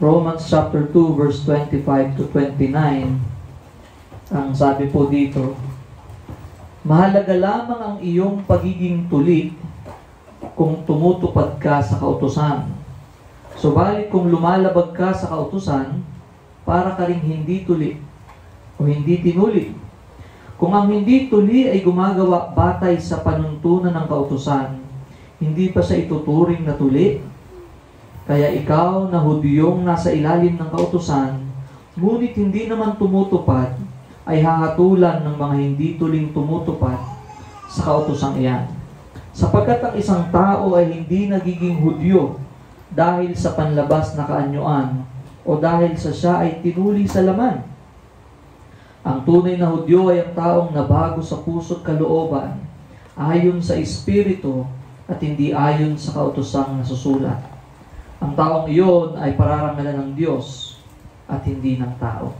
Romans chapter 2 verse 25 to 29, ang sabi po dito, mahalaga lamang ang iyong pagiging tuli kung tumutupad ka sa kautusan. Subalit kung lumalabag ka sa kautusan, para ka ring hindi tuli o hindi tinuli. Kung ang hindi tuli ay gumagawa batay sa panuntunan ng kautusan, hindi pa siya ituturing na tuli. Kaya ikaw na Hudiyong nasa ilalim ng kautusan, ngunit hindi naman tumutupad, ay hahatulan ng mga hindi tuling tumutupad sa kautusang iyan. Sapagkat ang isang tao ay hindi nagiging Hudyo dahil sa panlabas na kaanyuan o dahil sa siya ay tinuli sa laman. Ang tunay na Hudyo ay ang taong nabago sa puso't kalooban, ayon sa Espiritu at hindi ayon sa kautusang nasusulat. Ang taong iyon ay pararangalan ng Diyos at hindi ng tao.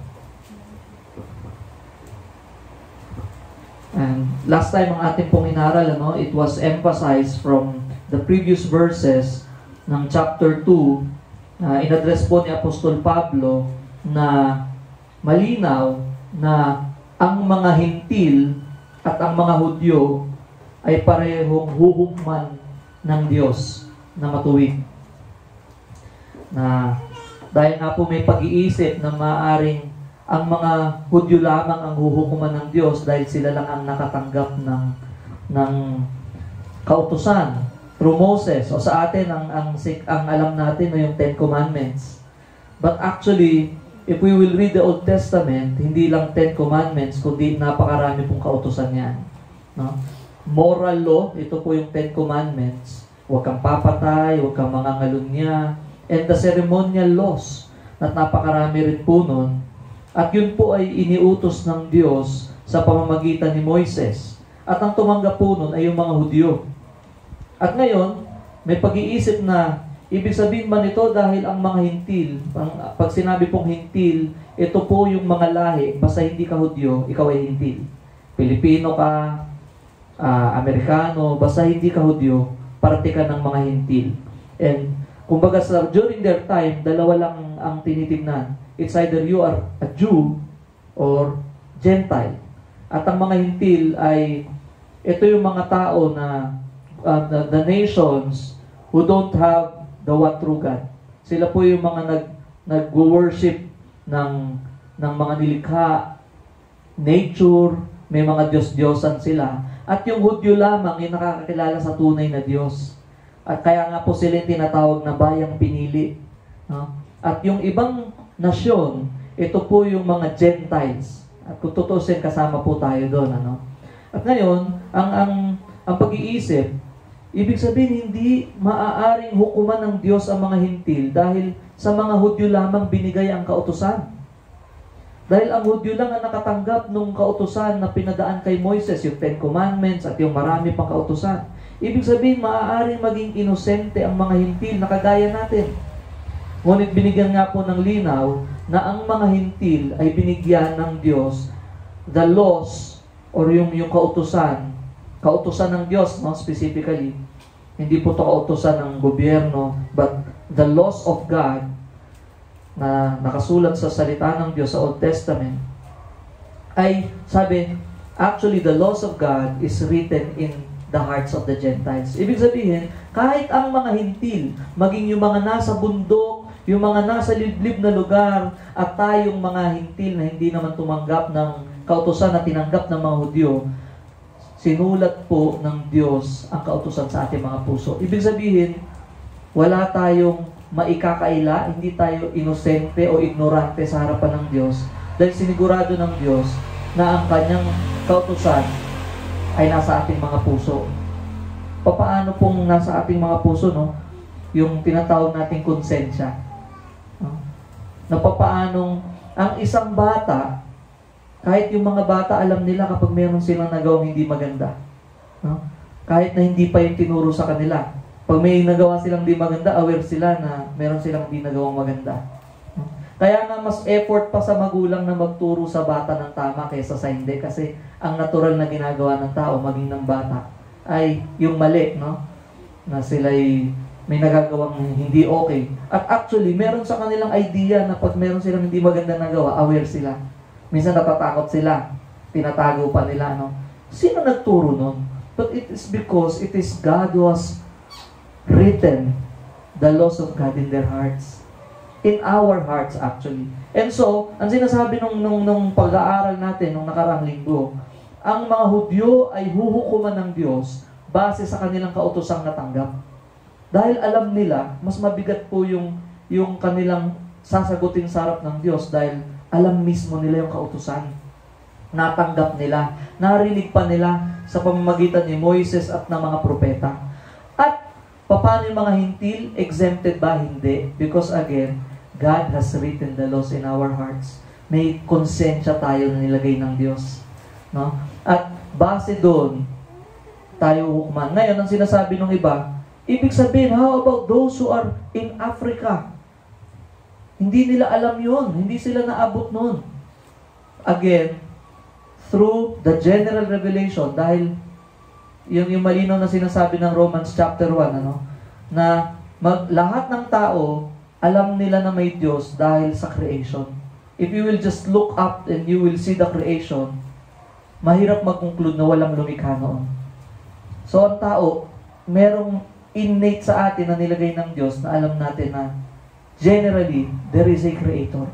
And last time ang ating pong inaral, it was emphasized from the previous verses ng chapter 2, in-address po ni Apostol Pablo na malinaw na ang mga hintil at ang mga Hudyo ay parehong huhukman ng Diyos na matuwid. Na dahil nga po may pag-iisip na maaring ang mga Hudyo lamang ang huhukuman ng Diyos dahil sila lang ang nakatanggap ng kautusan through Moses. O sa atin, ang alam natin na yung Ten Commandments. But actually, if we will read the Old Testament, hindi lang Ten Commandments, kundi napakarami pong kautusan yan. No? Moral law, ito po yung Ten Commandments. Huwag kang papatay, huwag kang mangangalunya, and the ceremonial laws, at napakarami rin po nun. At yun po ay iniutos ng Diyos sa pamamagitan ni Moises. At ang tumanggap po nun ay yung mga Hudyo. At ngayon, may pag-iisip na, ibig sabihin ba nito dahil ang mga hintil, pag sinabi pong hintil, ito po yung mga lahi, basta hindi ka Hudyo, ikaw ay hintil. Pilipino ka, Amerikano, basta hindi ka Hudyo, parte ka ng mga hintil. And kumbaga during their time, dalawa lang ang tinitingnan. It's either you are a Jew or Gentile. At ang mga hintil ay, ito yung mga tao na the nations who don't have the one true God. Sila po yung mga nag-worship ng mga nilikha, nature, may mga Diyos-Diyosan sila. At yung Hudyo lamang yung nakakakilala sa tunay na Diyos. At kaya nga po sila yung tinatawag na bayang pinili. No? At yung ibang nasyon, ito po yung mga Gentiles. At kung tutusin, kasama po tayo doon. Ano? At ngayon, ang pag-iisip, ibig sabihin, hindi maaaring hukuman ng Diyos ang mga hintil dahil sa mga Hudyo lamang binigay ang kautusan. Dahil ang Hudyo lang ang nakatanggap ng kautusan na pinadaan kay Moises, yung Ten Commandments at yung marami pang kautusan. Ibig sabihin, maaaring maging inosente ang mga hintil na kagaya natin. Ngunit binigyan nga po ng linaw na ang mga hintil ay binigyan ng Diyos the laws or yung kautusan ng Diyos, no, specifically. Hindi po ito kautusan ng gobyerno, but the laws of God na nakasulat sa salita ng Diyos sa Old Testament ay, sabi, actually the laws of God is written in the hearts of the Gentiles. Ibig sabihin, kahit ang mga hintil, maging yung mga nasa bundok, yung mga nasa liblib na lugar, at tayong mga hintil na hindi naman tumanggap ng kautusan na tinanggap ng mga Hudyo, sinulat po ng Diyos ang kautusan sa ating mga puso. Ibig sabihin, wala tayong maikakaila, hindi tayo inosente o ignorante sa harapan ng Diyos, dahil sinigurado ng Diyos na ang kanyang kautusan ay nasa ating mga puso. Paano pong nasa ating mga puso, no? Yung tinatawag nating konsensya. No? Na papaanong ang isang bata, kahit yung mga bata alam nila kapag meron silang nagawang hindi maganda. No? Kahit na hindi pa yung tinuro sa kanila. Pag may nagawa silang hindi maganda, aware sila na meron silang hindi nagawang maganda. No? Kaya nga mas effort pa sa magulang na magturo sa bata ng tama kaysa sa hindi. Kasi ang natural na ginagawa ng tao, maging ng bata, ay yung mali, no? Na sila'y may nagagawang hindi okay. At actually, meron sa kanilang idea na pag meron silang hindi maganda nagawa, aware sila. Minsan natatakot sila. Tinatago pa nila, no? Sino nagturo nun? But it is because it is God who has written the laws of God in their hearts. In our hearts, actually. And so, ang sinasabi nung pag-aaral natin, nung nakaraang linggo, ang mga Hudyo ay huhukuman ng Diyos base sa kanilang kautosang natanggap. Dahil alam nila, mas mabigat po yung kanilang sasagutin sa harap ng Diyos dahil alam mismo nila yung kautusan. Natanggap nila, narinig pa nila sa pamamagitan ni Moises at ng mga propeta. At paano yung mga hintil? Exempted ba? Hindi. Because again, God has written the laws in our hearts. May konsensya tayo na nilagay ng Diyos. No? At base doon, tayo hukuman. Ngayon, ang sinasabi ng iba, ibig sabihin, how about those who are in Africa? Hindi nila alam yun. Hindi sila naabot nun. Again, through the general revelation, dahil yung malinaw na sinasabi ng Romans chapter 1, na lahat ng tao, alam nila na may Diyos dahil sa creation. If you will just look up and you will see the creation, mahirap mag-conclude na walang lumikha noon. So, ang tao, merong innate sa atin na nilagay ng Diyos na alam natin na generally, there is a creator.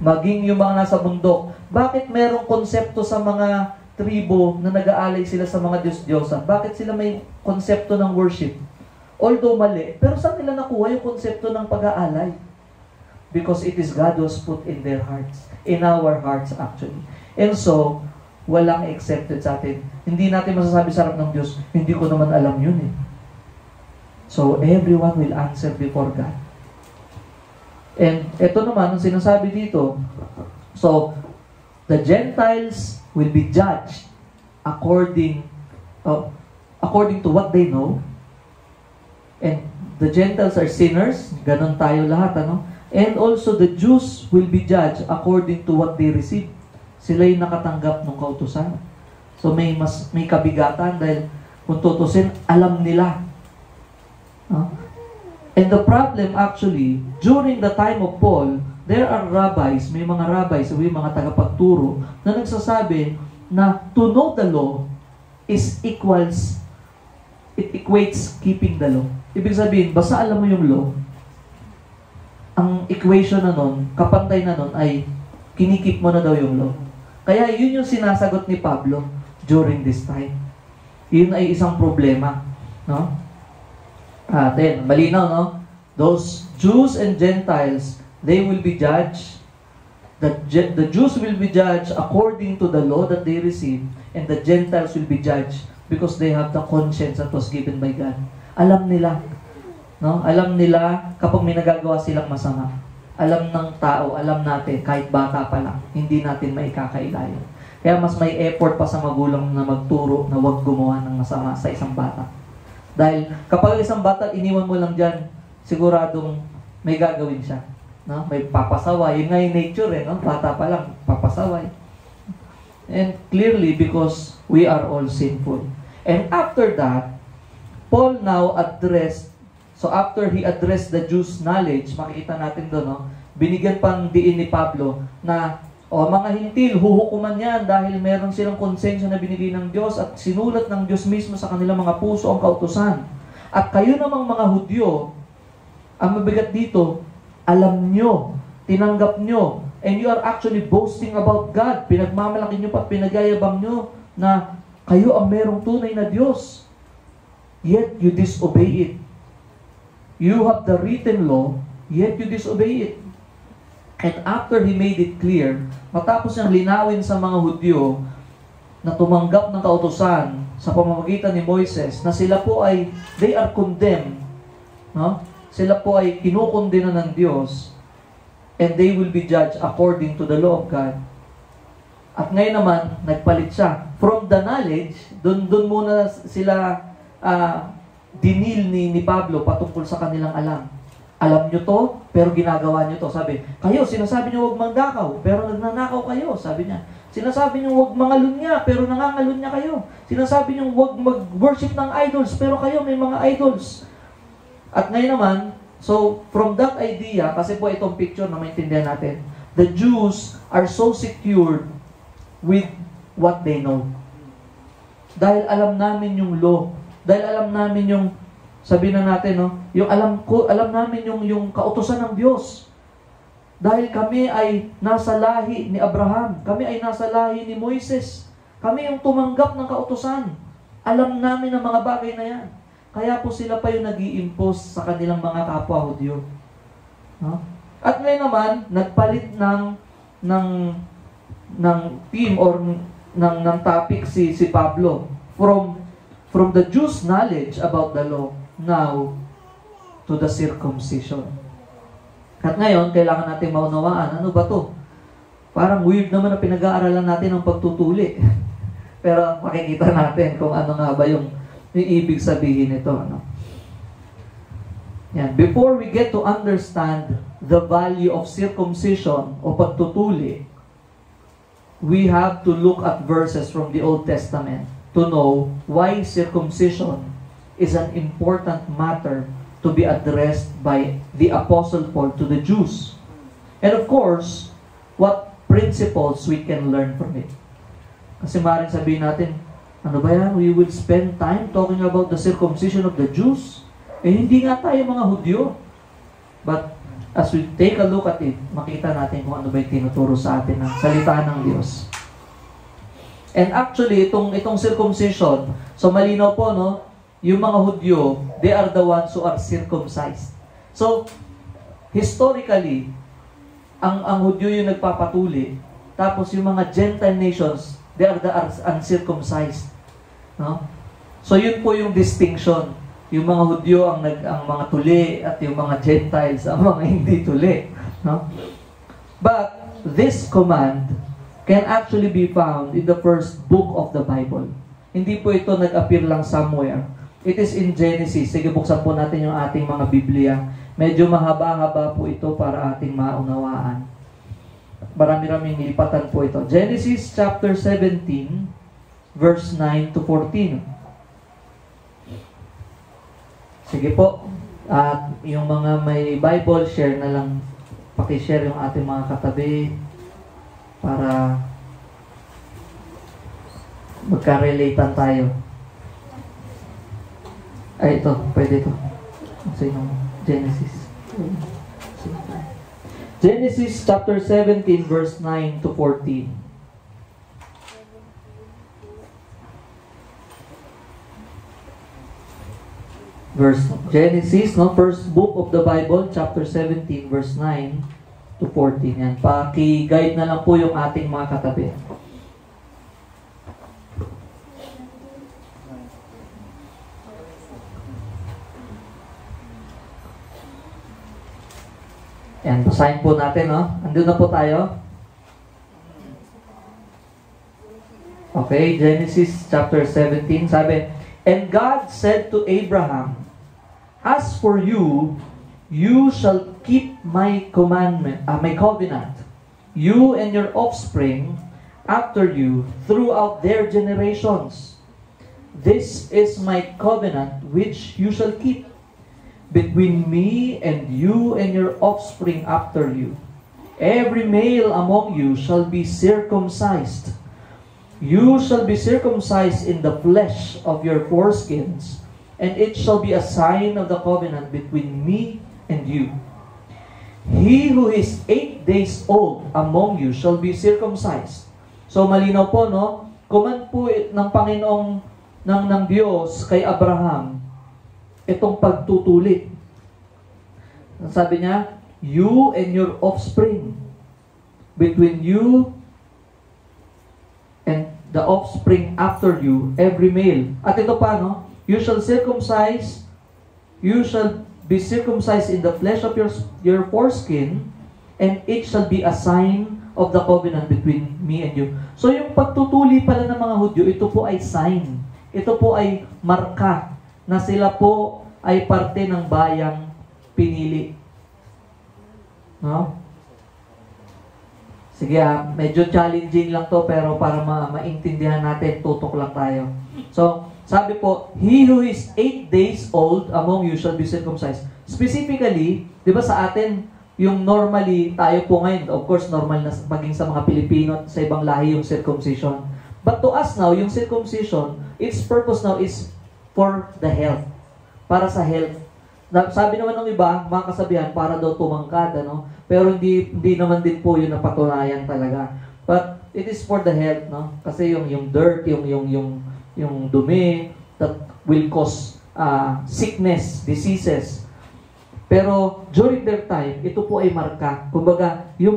Maging yung mga nasa bundok, bakit merong konsepto sa mga tribo na nag-aalay sila sa mga Diyos-Diyosan? Bakit sila may konsepto ng worship? Although mali, pero saan nila nakuha yung konsepto ng pag-aalay? Because it is God who has put in their hearts, in our hearts actually. And so, walang accepted sa atin. Hindi natin masasabi sa harap ng Diyos, hindi ko naman alam yun eh. So, everyone will answer before God. And ito naman, ang sinasabi dito, so, the Gentiles will be judged according to what they know. And the Gentiles are sinners, ganun tayo lahat, And also, the Jews will be judged according to what they receive. Sila yung nakatanggap ng kautusan. So, may kabigatan dahil kung tutusin, alam nila. And the problem actually, during the time of Paul, there are rabbis, may mga rabbis, may mga tagapagturo, na nagsasabi na to know the law equates keeping the law. Ibig sabihin, basta alam mo yung law, ang equation na nun, kapantay na nun, ay kinikip mo na daw yung law. Kaya yun yung sinasagot ni Pablo during this time. Yun ay isang problema. No? Then, malinaw, no? Those Jews and Gentiles, they will be judged. The Jews will be judged according to the law that they receive, and the Gentiles will be judged because they have the conscience that was given by God. Alam nila. No? Alam nila kapag may nagagawa silang masama. Alam ng tao, alam natin, kahit bata pa lang, hindi natin maikakailayan. Kaya mas may effort pa sa magulang na magturo na huwag gumawa ng masama sa isang bata. Dahil kapag isang bata, iniwan mo lang dyan, siguradong may gagawin siya. No? May papasaway. Yun nga yung nature no? Bata pa lang, papasaway. And clearly, because we are all sinful. And after that, Paul now addressed, so after he addressed the Jews' knowledge, makikita natin doon, no? Binigyan pang diin ni Pablo na, mga hintil, huhukuman yan dahil meron silang konsensya na binigay ng Diyos at sinulat ng Diyos mismo sa kanilang mga puso ang kautusan. At kayo namang mga Hudyo, ang mabigat dito, alam nyo, tinanggap nyo, and you are actually boasting about God. Pinagmamalaki nyo pa, pinagyayabang nyo na kayo ang merong tunay na Diyos. Yet you disobey it. You have the written law, yet you disobey it. And after he made it clear, matapos niyang linawin sa mga Hudyo na tumanggap ng kautusan sa pamamagitan ni Moises, na sila po ay, they are condemned, no? Sila po ay kinukondena ng Diyos, and they will be judged according to the law of God. At ngayon naman, nagpalit siya. From the knowledge, dun muna sila dinil ni Pablo patungkol sa kanilang alam. Alam nyo to, pero ginagawa nyo to. Sabi, kayo, sinasabi nyo huwag mangdakaw, pero nagnanakaw kayo, sabi niya. Sinasabi nyo huwag mangalunya, pero nangangalunya kayo. Sinasabi nyo huwag mag-worship ng idols, pero kayo may mga idols. At ngayon naman, so from that idea, kasi po itong picture na maintindihan natin, the Jews are so secured with what they know. Dahil alam namin yung law, dahil alam namin yung, sabihin na natin, no, yung alam namin yung kautusan ng Diyos. Dahil kami ay nasa lahi ni Abraham, kami ay nasa lahi ni Moises, kami yung tumanggap ng kautusan. Alam namin ang mga bagay na yan. Kaya po sila pa yung nag-i-impose sa kanilang mga kapwa Hudyo. No? At ngayon naman, nagpalit ng theme or ng topic si Pablo from the Jews' knowledge about the law now to the circumcision. At ngayon, kailangan natin maunawaan, ano ba to? Parang weird naman na pinag-aaralan natin ang pagtutuli. Pero makikita natin kung ano nga ba yung ibig sabihin nito. Ano? Yan. Before we get to understand the value of circumcision o pagtutuli, we have to look at verses from the Old Testament to know why circumcision is an important matter to be addressed by the Apostle Paul to the Jews. And of course, what principles we can learn from it. Kasi maaaring sabihin natin, ano ba yan? We will spend time talking about the circumcision of the Jews. Eh, hindi nga tayo mga Hudyo. But as we take a look at it, makita natin kung ano ba yung tinuturo sa atin ng salita ng Diyos. And actually, itong circumcision, so malinaw po, no? Yung mga Hudyo, they are the ones who are circumcised. So, historically, ang Hudyo yung nagpapatuli, tapos yung mga Gentile nations, they are the uncircumcised. No? So, yun po yung distinction. Yung mga Hudyo ang mga tuli at yung mga Gentiles ang mga hindi tuli. No? But, this command can actually be found in the first book of the Bible. Hindi po ito nag-appear lang somewhere. It is in Genesis. Sige, buksan po natin yung ating mga Biblia. Medyo mahaba-haba po ito para ating maunawaan. Marami-raming nilipatan po ito. Genesis chapter 17, verse 9 to 14. Sige po. At yung mga may Bible, share na lang. Pakishare yung ating mga katabi para magka-relatean tayo. Ay, ito. Pwede ito. Sa inong Genesis. Genesis chapter 17, verse 9 to 14. Genesis, no? First book of the Bible, chapter 17, verse 9 to 14. Yan. Paki-guide na lang po yung ating mga katabi. Yan, basahin po natin, no? Andun na po tayo. Okay, Genesis chapter 17, sabi, And God said to Abraham, As for you, you shall keep my commandment, my covenant, you and your offspring after you throughout their generations. This is my covenant which you shall keep between me and you and your offspring after you. Every male among you shall be circumcised. You shall be circumcised in the flesh of your foreskins, and it shall be a sign of the covenant between me and you. He who is 8 days old among you shall be circumcised. So malinaw po, no? Command po ng Panginoong ng Diyos kay Abraham itong pagtutulit. Sabi niya, you and your offspring, between you and the offspring after you, every male. At ito pa, no? You shall be circumcised in the flesh of your foreskin, and it shall be a sign of the covenant between me and you. So yung pagtutuli pala ng mga Hudyo, ito po ay sign. Ito po ay marka na sila po ay parte ng bayang pinili. No? Sige, medyo challenging lang to, pero para maintindihan natin, tutok lang tayo. So, Sabi po, he who is 8 days old among you shall be circumcised. Specifically, di ba sa atin, yung normally, tayo po ngayon, of course, normal na maging sa mga Pilipino at sa ibang lahi yung circumcision. But to us now, yung circumcision, its purpose now is for the health. Para sa health. Sabi naman ng iba, mga kasabihan, para daw tumangkad, ano? Pero hindi naman din po yun napatunayan talaga. But it is for the health, no? Kasi yung dirt, yung dumi that will cause sickness, diseases. Pero during their time, ito po ay marka. Kumbaga, yung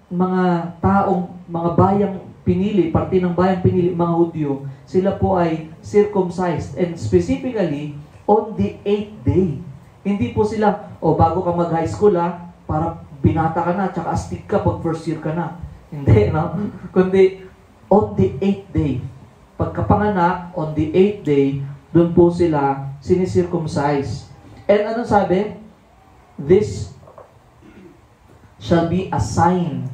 mga taong, mga bayang pinili, parte ng bayang pinili, mga Hudyo, sila po ay circumcised. And specifically, on the 8th day. Hindi po sila, bago ka mag-high school para binata ka na, tsaka astig ka pag first year ka na. Hindi, no? Kundi, on the 8th day. Pagkapanganak, on the 8th day, doon po sila sinicircumcise. And ano sabi? This shall be a sign.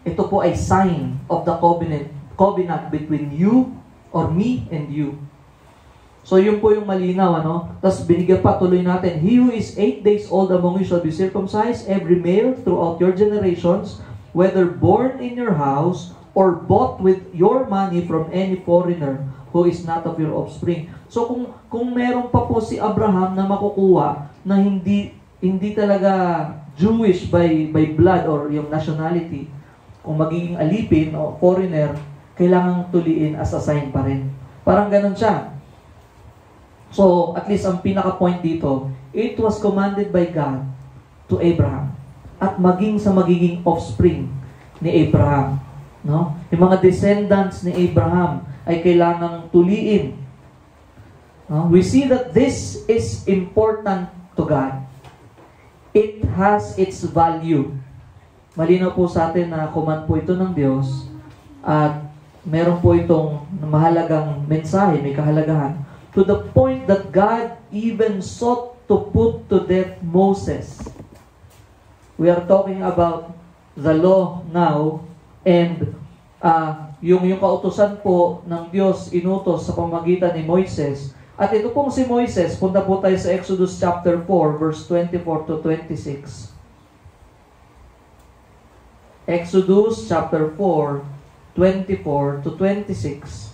Ito po ay sign of the covenant between you or me and you. So yun po yung malinaw, ano? Tapos binigyan pa, tuloy natin. He who is 8 days old among you shall be circumcised, every male throughout your generations, whether born in your house or bought with your money from any foreigner who is not of your offspring. So kung meron pa po si Abraham na makukuha na hindi talaga Jewish by blood or yung nationality, kung magiging alipin o foreigner, kailangang tuliin as a sign pa rin. Parang ganun siya. So, at least ang pinaka-point dito, it was commanded by God to Abraham at maging sa magiging offspring ni Abraham. No? Yung mga descendants ni Abraham ay kailangang tuliin. No? We see that this is important to God. It has its value. Malinaw po sa atin na command po ito ng Diyos at meron po itong mahalagang mensahe, may kahalagahan. To the point that God even sought to put to death Moses. We are talking about the law now and yung kautusan po ng Diyos inutos sa pamamagitan ni Moises. At ito pong si Moises, punta po tayo sa Exodus chapter 4 verse 24 to 26. Exodus chapter 4 24 to 26.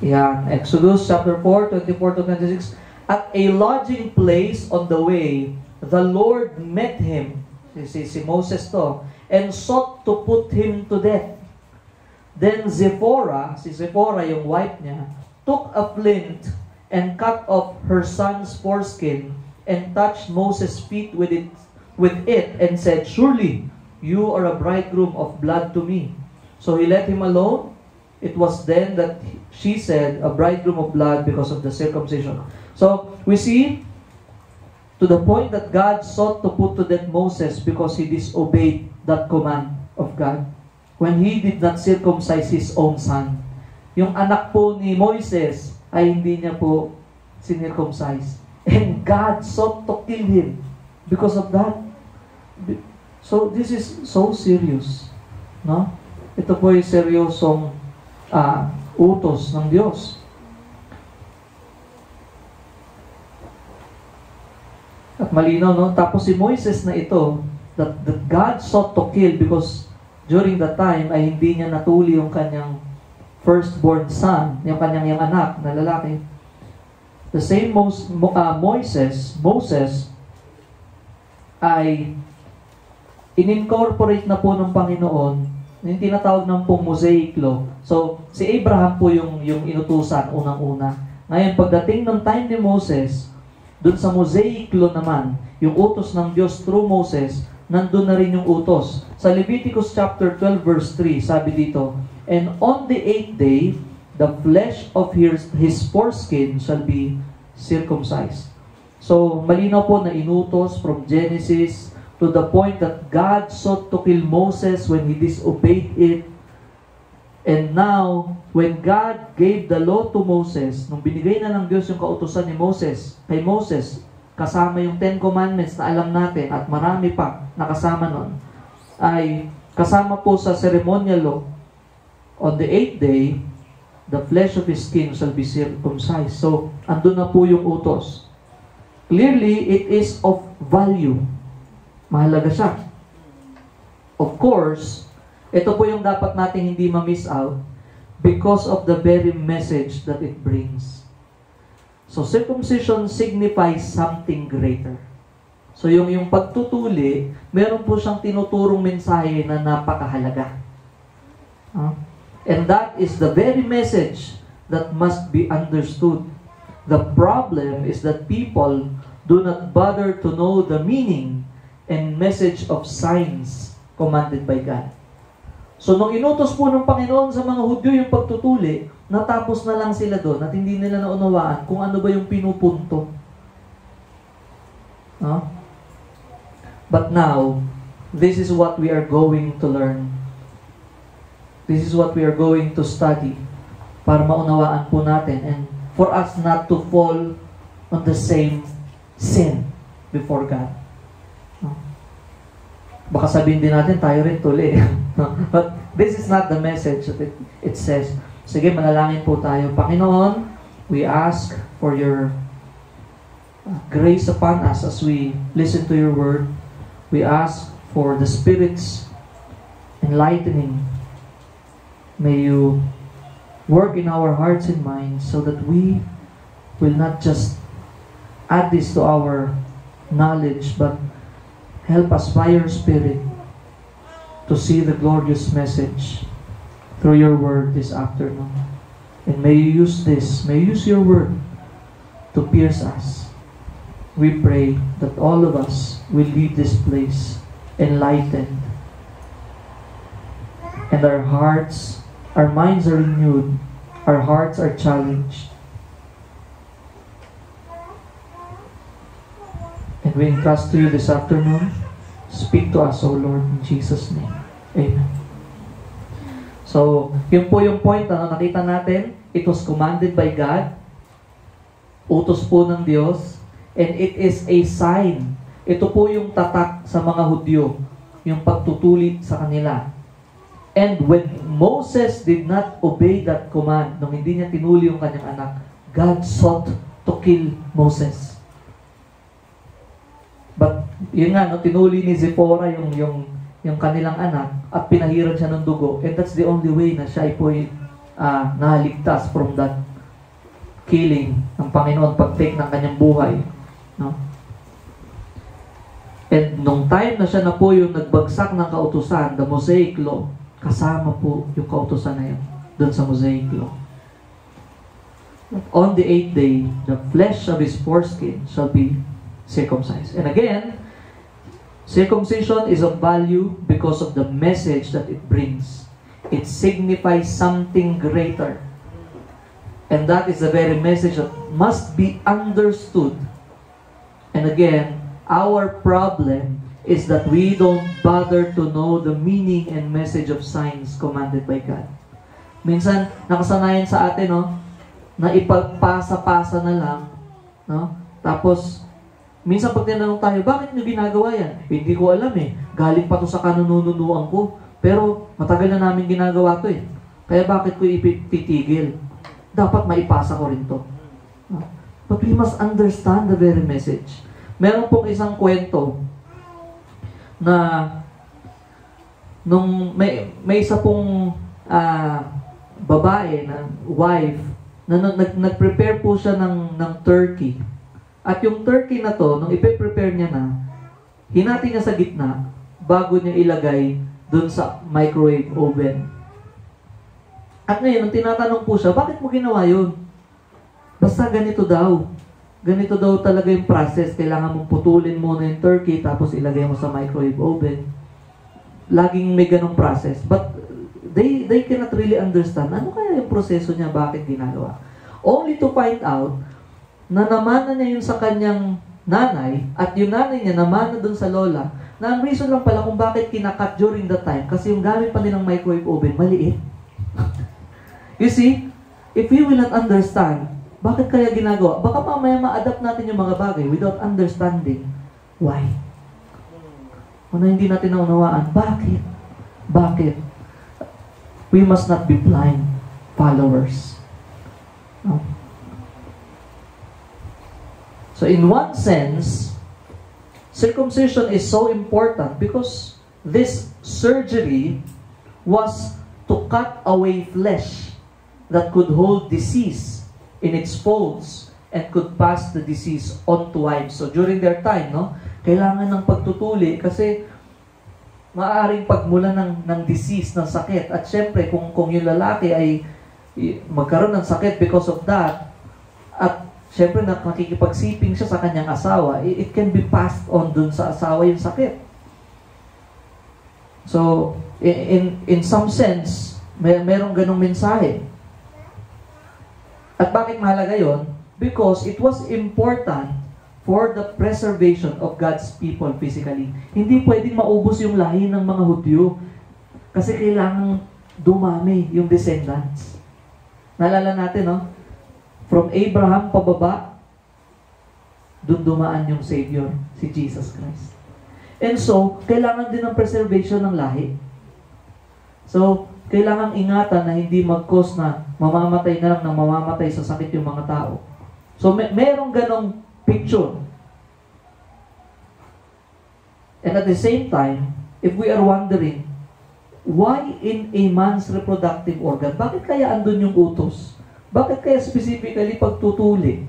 Yan, Exodus chapter 4, 24 to 26. At a lodging place on the way, the Lord met him, si Moses to, and sought to put him to death. Then Zipporah, si Zipporah yung wife niya, took a flint and cut off her son's foreskin and touched Moses' feet with it and said, "Surely you are a bridegroom of blood to me." So he let him alone. It was then that she said, "A bridegroom of blood," because of the circumcision. So, we see to the point that God sought to put to death Moses because he disobeyed that command of God. When he did not circumcise his own son. Yung anak po ni Moises ay hindi niya po sinircumcise. And God sought to kill him because of that. So, this is so serious. No? Ito po ay seryosong utos ng Diyos. At malinaw, no? Tapos si Moises na ito, that God sought to kill because during that time ay hindi niya natuli yung kanyang firstborn son, yung kanyang yung anak na lalaki. The same Moses ay in-incorporate na po ng Panginoon yung tinatawag ng pong Mosaic Law. So, si Abraham po yung inutusan unang-una. Ngayon, pagdating ng time ni Moses, dun sa Mosaic Law naman, yung utos ng Diyos through Moses, nandun na rin yung utos. Sa Leviticus chapter 12 verse 3, sabi dito, "And on the 8th day, the flesh of his foreskin shall be circumcised." So, malinaw po na inutos from Genesis to the point that God sought to kill Moses when he disobeyed it. And now, when God gave the law to Moses, nung binigay na ng Diyos yung kautusan ni Moses, kay Moses, kasama yung 10 Commandments na alam natin at marami pa na kasama nun, ay kasama po sa ceremonial law, on the 8th day, the flesh of his skin shall be circumcised. So, andun na po yung utos. Clearly, it is of value. Mahalaga siya. Of course, ito po yung dapat nating hindi ma-miss out because of the very message that it brings. So, circumcision signifies something greater. So, yung pagtutuli, meron po siyang tinuturong mensahe na napakahalaga. And that is the very message that must be understood. The problem is that people do not bother to know the meaning and message of signs commanded by God. So, nung inutos po ng Panginoon sa mga Hudyo yung pagtutuli, natapos na lang sila doon at hindi nila naunawaan kung ano ba yung pinupunto. But now, this is what we are going to learn. This is what we are going to study para maunawaan po natin and for us not to fall on the same sin before God. Baka sabihin din natin, tayo rin tuli. But this is not the message that it says. Sige, manalangin po tayo. Panginoon, we ask for your grace upon us as we listen to your word. We ask for the Spirit's enlightening. May you work in our hearts and minds so that we will not just add this to our knowledge, but help us by your Spirit to see the glorious message through your word this afternoon. And may you use this, may you use your word to pierce us. We pray that all of us will leave this place enlightened. And our hearts, our minds are renewed, our hearts are challenged. And we entrust to you this afternoon. Speak to us, O Lord, in Jesus' name. Amen. So, yun po yung point na nakita natin. It was commanded by God. Utos po ng Diyos. And it is a sign. Ito po yung tatak sa mga Hudyo. Yung pagtutuli sa kanila. And when Moses did not obey that command, nung hindi niya tinuli yung kanyang anak, God sought to kill Moses. But, yun nga, no, tinuli ni Zipporah yung kanilang anak at pinahiran siya ng dugo. And that's the only way na siya ay po naligtas from that killing ng Panginoon, pag-take ng kanyang buhay. No? And nung time na siya na po yung nagbagsak ng kautusan, the Mosaic Law, kasama po yung kautusan na yun doon sa Mosaic Law. On the 8th day, the flesh of his foreskin shall be circumcised. And again, circumcision is of value because of the message that it brings. It signifies something greater. And that is the very message that must be understood. And again, our problem is that we don't bother to know the meaning and message of signs commanded by God. Minsan, nakasanayan sa atin, no, na ipagpasa-pasa na lang, no? Tapos, minsan pag tinanong tayo, bakit nyo ginagawa yan? Hindi ko alam eh. Galing pa to sa kanununuan ko. Pero matagal na namin ginagawa to eh. Kaya bakit ko ititigil? Dapat maipasa ko rin to. But we must understand the very message. Meron pong isang kwento na nung may isa pong babae na wife na nag-prepare po siya ng turkey. At yung turkey na to, nung ipe-prepare niya na, hinati niya sa gitna bago niya ilagay dun sa microwave oven. At ngayon, nung tinatanong po siya, bakit mo ginawa yun? Basta ganito daw. Ganito daw talaga yung process. Kailangan mong putulin muna yung turkey tapos ilagay mo sa microwave oven. Laging may ganong process. But they cannot really understand ano kaya yung proseso niya, bakit ginagawa. Only to find out na namana niya yun sa kanyang nanay at yung nanay niya namana dun sa lola na ang reason lang pala kung bakit kinakat during the time kasi yung gamit pa nilang microwave oven, maliit. You see, if we will not understand Bakit kaya ginagawa? Baka mamaya ma-adapt natin yung mga bagay without understanding why. Kung hindi natin naunawaan, bakit? Bakit? We must not be blind followers. No? So in one sense, circumcision is so important because this surgery was to cut away flesh that could hold disease in its folds and could pass the disease on to wives. So during their time, no, kailangan ng pagtutuli kasi maaaring pagmula ng disease, ng sakit. At syempre, kung yung lalaki ay magkaroon ng sakit because of that, at syempre nakikipagsiping siya sa kanyang asawa, it can be passed on dun sa asawa yung sakit. So, in some sense, merong ganong mensahe. At bakit mahalaga yon? Because it was important for the preservation of God's people physically. Hindi pwedeng maubos yung lahi ng mga Hudyo kasi kailangan dumami yung descendants. Naalala natin, no? From Abraham pababa, dun dumaan yung Savior, si Jesus Christ. And so, kailangan din ng preservation ng lahi. So, kailangang ingatan na hindi mag-cause na mamamatay na lang ng mamamatay sa sakit yung mga tao. So, merong ganong picture. And at the same time, if we are wondering, why in a man's reproductive organ? Bakit kaya andun yung utos? Bakit kaya specifically pagtutuli?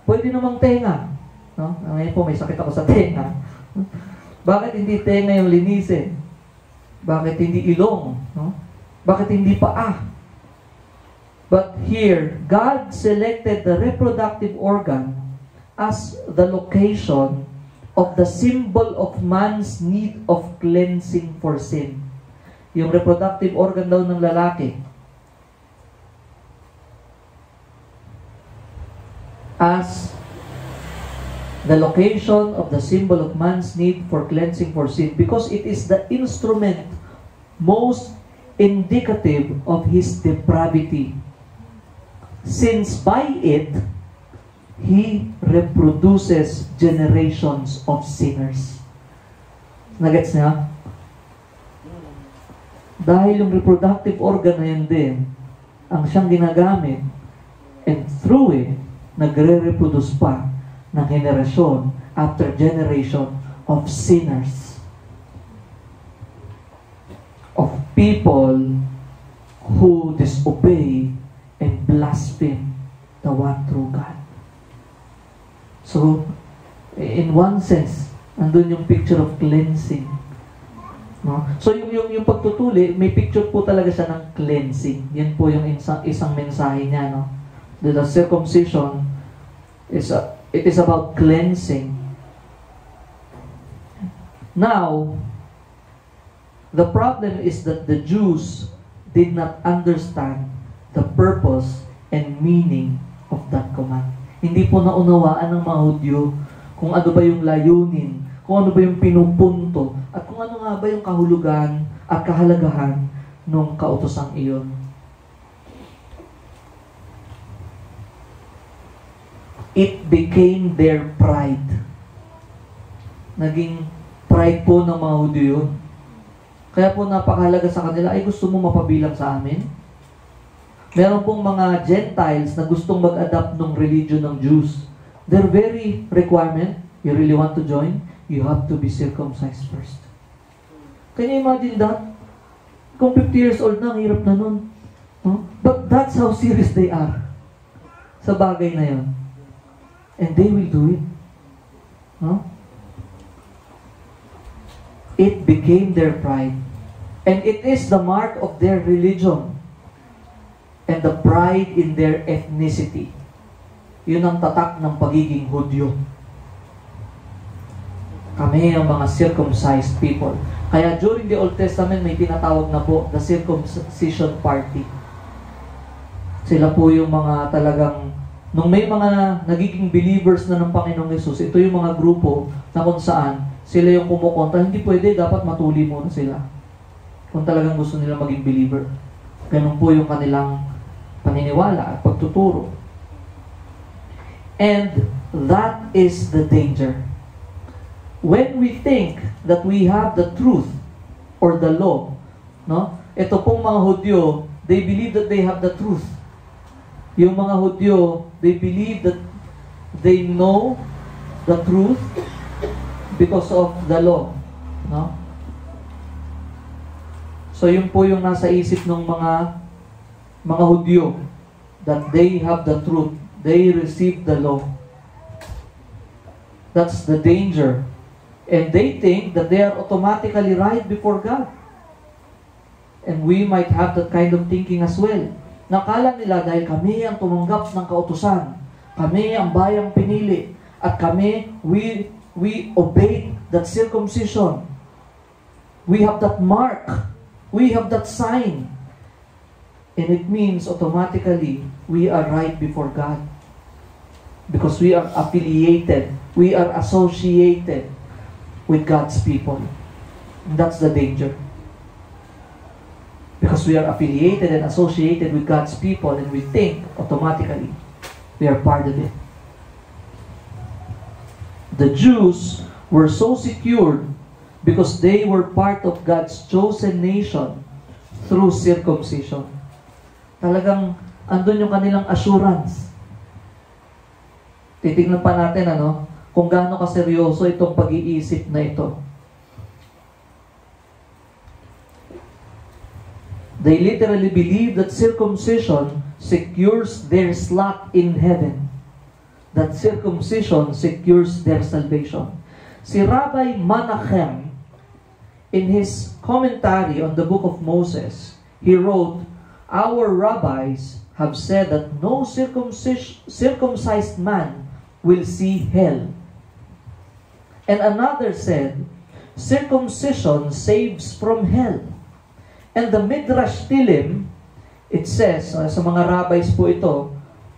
Pwede namang tenga. No? Ngayon po, may sakit ako sa tenga. Bakit hindi tenga yung linisin? Bakit hindi ilong? No? Bakit hindi paa? But here, God selected the reproductive organ as the location of the symbol of man's need of cleansing for sin. Yung reproductive organ daw ng lalaki as the location of the symbol of man's need for cleansing for sin because it is the instrument most indicative of his depravity, since by it he reproduces generations of sinners. Nagets niya? Dahil yung reproductive organ na yun din ang siyang ginagamit, and through it nagre-reproduce pa ng generation after generation of sinners, of people who disobey and blaspheme the one true God. So, in one sense, andun yung picture of cleansing. No? So, yung pagtutuli, may picture po talaga siya ng cleansing. Yan po yung isang mensahe niya. No? The circumcision, it is about cleansing. Now, the problem is that the Jews did not understand the purpose and meaning of that command. Hindi po naunawaan ng mga Hudyo kung ano ba yung layunin, kung ano ba yung pinupunto, at kung ano nga ba yung kahulugan at kahalagahan ng kautosang iyon. It became their pride. Naging pride po ng mga Hudyo yun. Kaya po napakahalaga sa kanila, ay gusto mo mapabilang sa amin? Meron pong mga Gentiles na gustong mag-adapt ng religion ng Jews. Their very requirement, you really want to join, you have to be circumcised first. Can you imagine that? Kung 50 years old na, ang hirap na nun. Huh? But that's how serious they are sa bagay na yun. And they will do it. Huh? It became their pride. And it is the mark of their religion and the pride in their ethnicity. Yun ang tatak ng pagiging Hudyo. Kami ang mga circumcised people. Kaya during the Old Testament, may tinatawag na po the circumcision party. Sila po yung mga talagang, nung may mga nagiging believers na ng Panginoong Yesus, ito yung mga grupo na kung saan sila yung kumukontra, hindi pwede, dapat matuli muna sila. Kung talagang gusto nila maging believer. Ganun po yung kanilang paniniwala at pagtuturo. And that is the danger. When we think that we have the truth or the law, no? Ito pong mga Hudyo, they believe that they have the truth. Yung mga Hudyo, they believe that they know the truth because of the law, no? So yun po yung nasa isip ng mga Hudyo, that they have the truth. They receive the law. That's the danger. And they think that they are automatically right before God. And we might have that kind of thinking as well. Nakala nila dahil kami ang tumanggap ng kautusan, kami ang bayang pinili, at kami, we obey that circumcision. We have that mark. We have that sign. And it means automatically we are right before God. Because we are affiliated. We are associated with God's people. And that's the danger. Because we are affiliated and associated with God's people, and we think automatically we are part of it. The Jews were so secured because they were part of God's chosen nation through circumcision. Talagang andun yung kanilang assurance. Titignan pa natin kung gaano kaseryoso itong pag-iisip na ito. They literally believe that circumcision secures their slot in heaven. That circumcision secures their salvation. Si Rabbi Menachem, in his commentary on the book of Moses, he wrote, "Our rabbis have said that no circumcised man will see hell." And another said, "Circumcision saves from hell." And the Midrash Tilim, it says, sa mga rabbis po ito,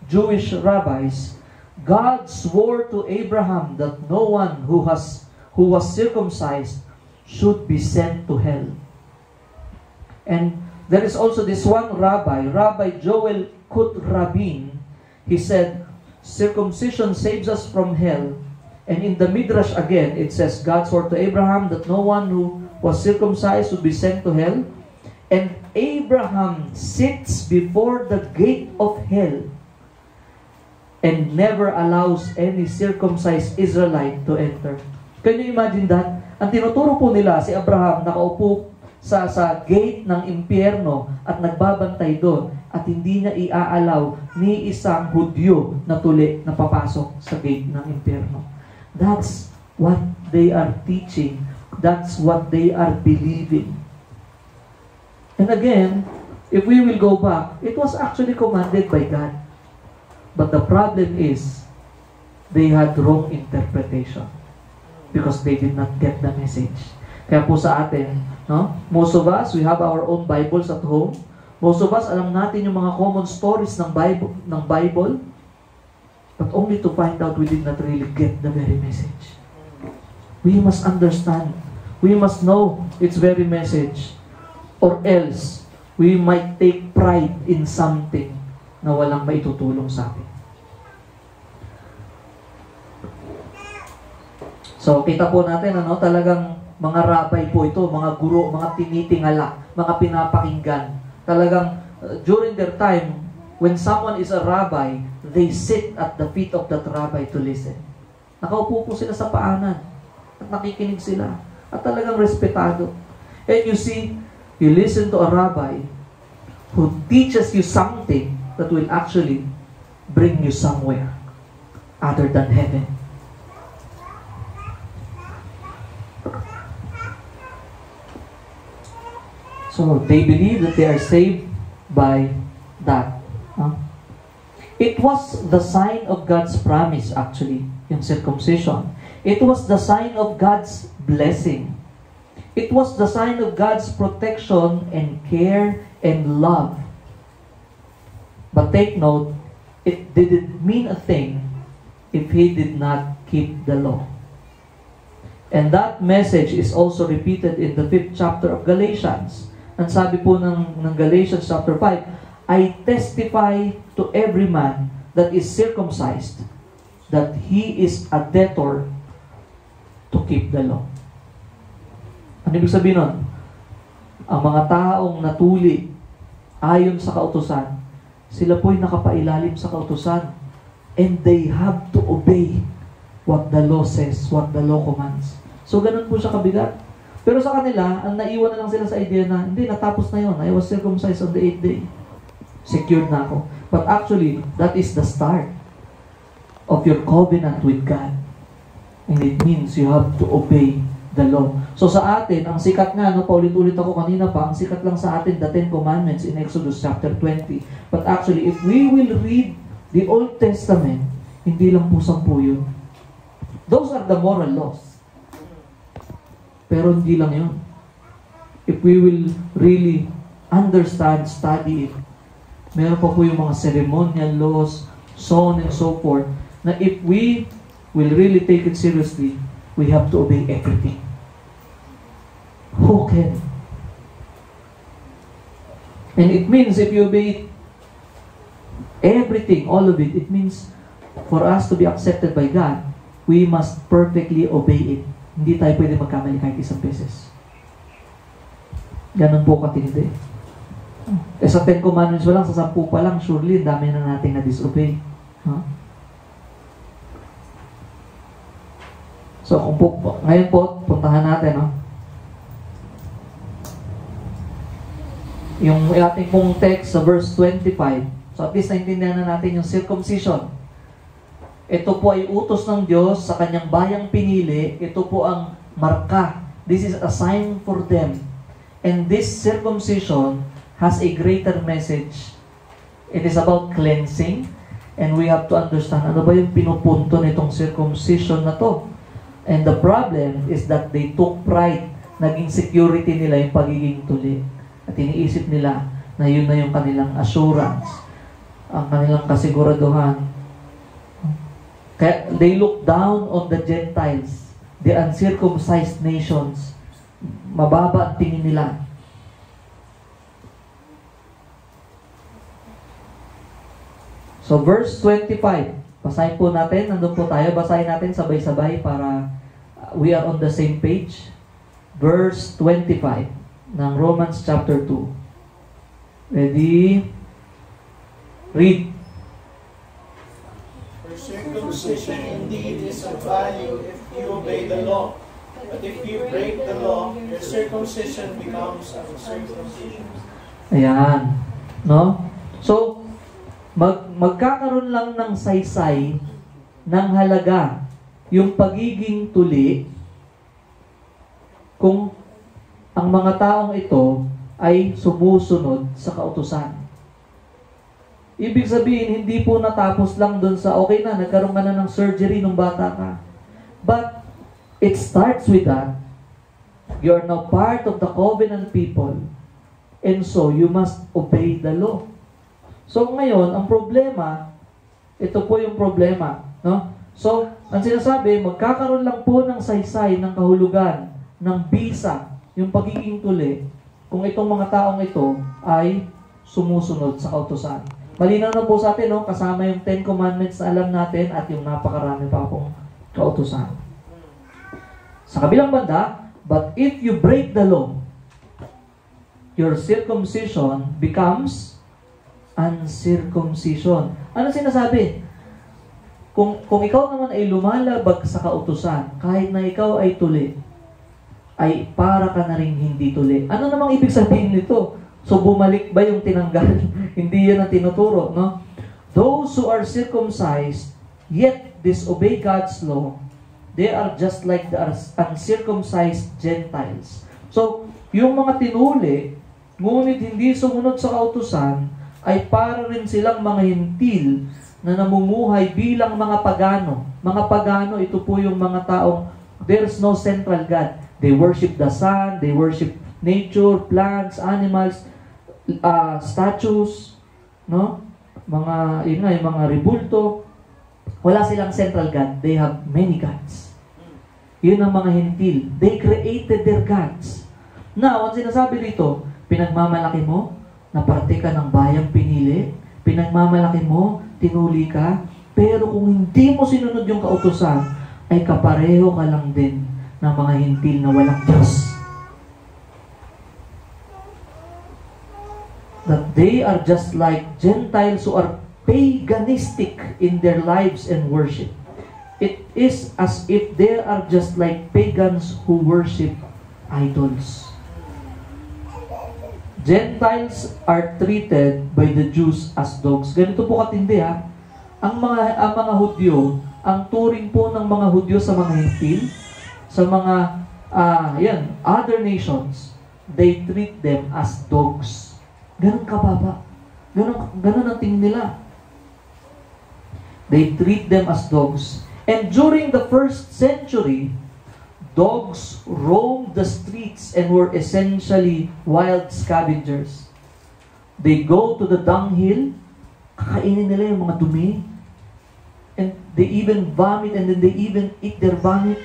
Jewish rabbis, God swore to Abraham that no one who was circumcised should be sent to hell. And there is also this one rabbi, Rabbi Joel Kut Rabin. He said, circumcision saves us from hell. And in the Midrash again, it says, God swore to Abraham that no one who was circumcised would be sent to hell. And Abraham sits before the gate of hell and never allows any circumcised Israelite to enter. Can you imagine that? Ang tinuturo po nila, si Abraham nakaupo sa gate ng impyerno at nagbabantay doon at hindi niya iaalaw ni isang Hudyo na tuli na papasok sa gate ng impyerno. That's what they are teaching. That's what they are believing. And again, if we will go back, it was actually commanded by God. But the problem is, they had wrong interpretation because they did not get the message. Kaya po sa atin, most of us, we have our own Bibles at home. Most of us, alam natin yung mga common stories ng Bible, but only to find out we did not really get the very message. We must understand. We must know its very message. Or else, we might take pride in something na walang maitutulong sa atin. So, kita po natin, talagang mga rabay po ito, mga guro, mga tinitingala, mga pinapakinggan. Talagang, during their time, when someone is a rabbi, they sit at the feet of that rabbi to listen. Nakaupo po sila sa paanan at nakikinig sila. At talagang respetado. And you see, you listen to a rabbi who teaches you something that will actually bring you somewhere other than heaven. So, they believe that they are saved by that. It was the sign of God's promise, actually, in circumcision. It was the sign of God's blessing. It was the sign of God's protection and care and love. But take note, it didn't mean a thing if he did not keep the law. And that message is also repeated in the 5th chapter of Galatians. Ang sabi po ng Galatians chapter 5, I testify to every man that is circumcised that he is a debtor to keep the law. Ano ibig sabihin nun? Ang mga taong natuli ayon sa kautusan, sila po'y nakapailalim sa kautusan, and they have to obey what the law says, what the law commands. So, ganun po siya kabigat. Pero sa kanila, ang naiwan na lang sila sa idea na, hindi, natapos na yun. I was circumcised on the 8th day. Secured na ako. But actually, that is the start of your covenant with God. And it means you have to obey the law. So sa atin, ang sikat nga, paulit-ulit ako kanina pa, ang sikat lang sa atin, the Ten Commandments in Exodus chapter 20. But actually, if we will read the Old Testament, hindi lang po 10 yun. Those are the moral laws. Pero hindi lang yun. If we will really understand, study it, meron pa po yung mga ceremonial laws, so on and so forth, na if we will really take it seriously, we have to obey everything. Who can? And it means if you obey everything, all of it, it means for us to be accepted by God, we must perfectly obey it. Hindi tayo pwede magkamali kahit isang beses. Ganun po katindi. Sa 10 Commandments pa lang, sa 10 pa lang, surely, dami na natin na disobey. Huh? So, ngayon po, puntahan natin, no? Yung ating pong text sa verse 25. So, at least naintindihan na natin yung circumcision. Ito po ay utos ng Diyos sa kanyang bayang pinili. Ito po ang marka. This is a sign for them. And this circumcision has a greater message. It is about cleansing. And we have to understand, ano ba yung pinupunto nitong circumcision na to? And the problem is that they took pride. Naging security nila yung pagiging tuli. At iniisip nila na yun na yung kanilang assurance. Ang kanilang kasiguraduhan. Kaya they look down on the Gentiles, the uncircumcised nations. Mababa ang tingin nila. So verse 25, basahin po natin, nandun po tayo, basahin natin sabay-sabay para we are on the same page. Verse 25 ng Romans chapter 2. Ready? Read. Circumcision indeed is of value if you obey the law. But if you break the law, your circumcision becomes uncircumcision. Ayan. No? So, magkakaroon lang ng saysay ng halaga yung pagiging tuli kung ang mga taong ito ay sumusunod sa kautusan. Ibig sabihin, hindi po natapos lang dun sa, okay na, nagkaroon ka na ng surgery nung bata ka. But, it starts with that. You are now part of the covenant people. And so, you must obey the law. So, ngayon, ang problema, ito po yung problema. No? So, ang sinasabi, magkakaroon lang po ng saysay, ng kahulugan, ng bisa, yung pagiging tuli, kung itong mga taong ito ay sumusunod sa kautusan. Malinaw na po sa atin, no? Kasama yung 10 Commandments na alam natin at yung napakarami pa pong kautusan. Sa kabilang banda, but if you break the law, your circumcision becomes uncircumcision. Ano sinasabi? Kung ikaw naman ay lumalabag sa kautusan, kahit na ikaw ay tuli, ay para ka na rin hindi tuli. Ano namang ibig sabihin nito? So, bumalik ba yung tinanggal? Hindi yan ang tinuturo, no? Those who are circumcised, yet disobey God's law, they are just like the uncircumcised Gentiles. So, yung mga tinuli, ngunit hindi sumunod sa kautusan, ay para rin silang mga hintil na namumuhay bilang mga pagano. Mga pagano, ito po yung mga taong there's no central God. They worship the sun, they worship nature, plants, animals, statues, no? Mga, yun nga, yung mga rebulto. Wala silang central God. They have many gods. Yun ang mga hintil. They created their gods. Now, ang sinasabi dito, pinagmamalaki mo na parte ka ng bayang pinili, pinagmamalaki mo, tinuli ka, Pero kung hindi mo sinunod yung kautusan, ay kapareho ka lang din ng mga hintil na walang Diyos. That they are just like Gentiles who are paganistic in their lives and worship. It is as if they are just like pagans who worship idols. Gentiles are treated by the Jews as dogs. Ganito po katindi ha. Ang mga Hudyo, ang turing po ng mga Hudyo sa mga Hintil, sa mga other nations, they treat them as dogs. Ganun kababa. Ganun ang tingin nila. They treat them as dogs. And during the 1st century, dogs roamed the streets and were essentially wild scavengers. They go to the dunghill, kakainin nila yung mga dumi, and they even vomit, and then they even eat their vomit.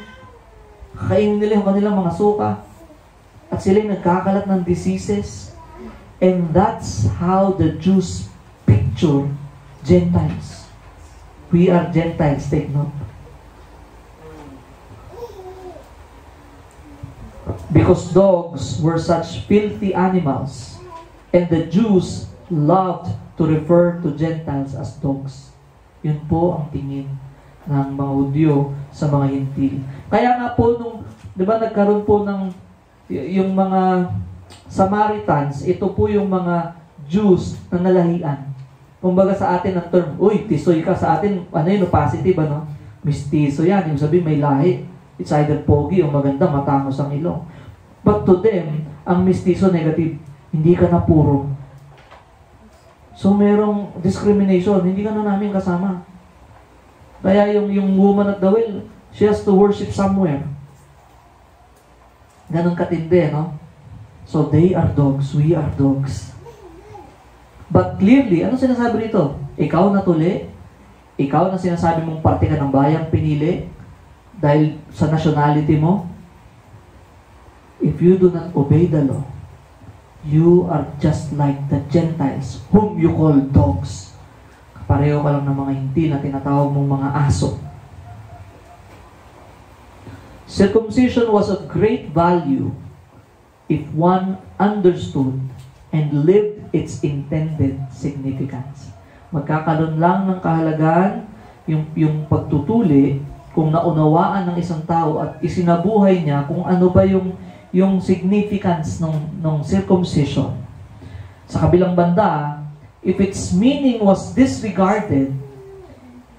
Kakainin nila yung kanilang mga suka, at sila yung nagkakalat ng diseases. And that's how the Jews picture Gentiles. We are Gentiles, take note. Because dogs were such filthy animals, and the Jews loved to refer to Gentiles as dogs. Yun po ang tingin ng mga Hudyo sa mga Hintil. Kaya nga po di ba nagkaroon po ng yung mga Samaritans, ito po yung mga Jews na nalahian. Kumbaga sa atin ang term, uy, tisoy ka, sa atin, ano yun, positive, ano? Mistiso yan, yung sabihin may lahi. It's either pogi o maganda, matangos ang ilong. But to them, ang mistiso negative, hindi ka na puro. So merong discrimination, hindi ka na namin kasama. Kaya yung woman at the well, she has to worship somewhere. Ganun katindi, no? So they are dogs, we are dogs. But clearly, ano sinasabi rito? Ikaw na tuli? Ikaw na sinasabi mong parte ka ng bayang pinili dahil sa nationality mo? If you do not obey the law, you are just like the Gentiles whom you call dogs. Pareho ka lang ng mga hindi na tinatawag mong mga aso. Circumcision was of great value if one understood and lived its intended significance. Magkakaroon lang ng kahalagaan yung pagtutuli kung naunawaan ng isang tao at isinabuhay niya kung ano ba yung significance ng circumcision. Sa kabilang banda, if its meaning was disregarded,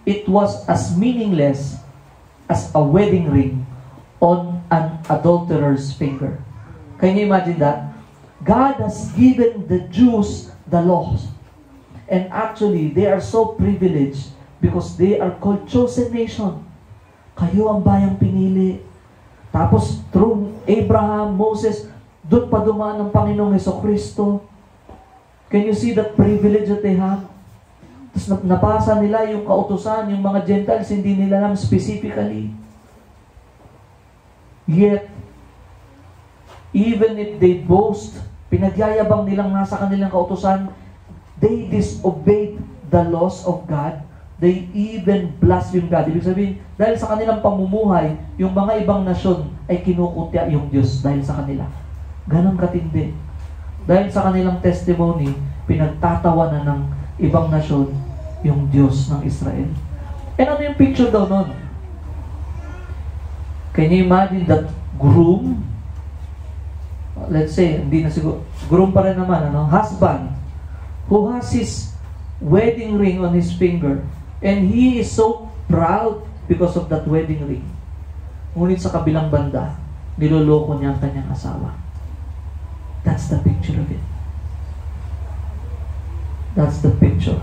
it was as meaningless as a wedding ring on an adulterer's finger. Can you imagine that? God has given the Jews the laws. And actually, they are so privileged because they are called chosen nation. Kayo ang bayang pinili. Tapos, through Abraham, Moses, doon pa dumaan ng Panginoong Jesucristo. Can you see that privilege that they have? Tapos napasa nila yung kautusan, yung mga Gentiles, hindi nila alam specifically. Yet, even if they boast, pinagyayabang nilang nasa kanilang kautusan, they disobeyed the laws of God. They even blaspheme God. Ibig sabihin, dahil sa kanilang pamumuhay, yung mga ibang nasyon ay kinukutya yung Diyos dahil sa kanila. Ganon katindi. Dahil sa kanilang testimony, pinagtatawanan ng ibang nasyon yung Diyos ng Israel. And ano yung picture daw nun? Can you imagine that groom? Let's say, hindi na siguro, groom pa rin naman, husband, who has his wedding ring on his finger, and he is so proud because of that wedding ring. Ngunit sa kabilang banda, niloloko niya ang kanyang asawa. That's the picture of it. That's the picture.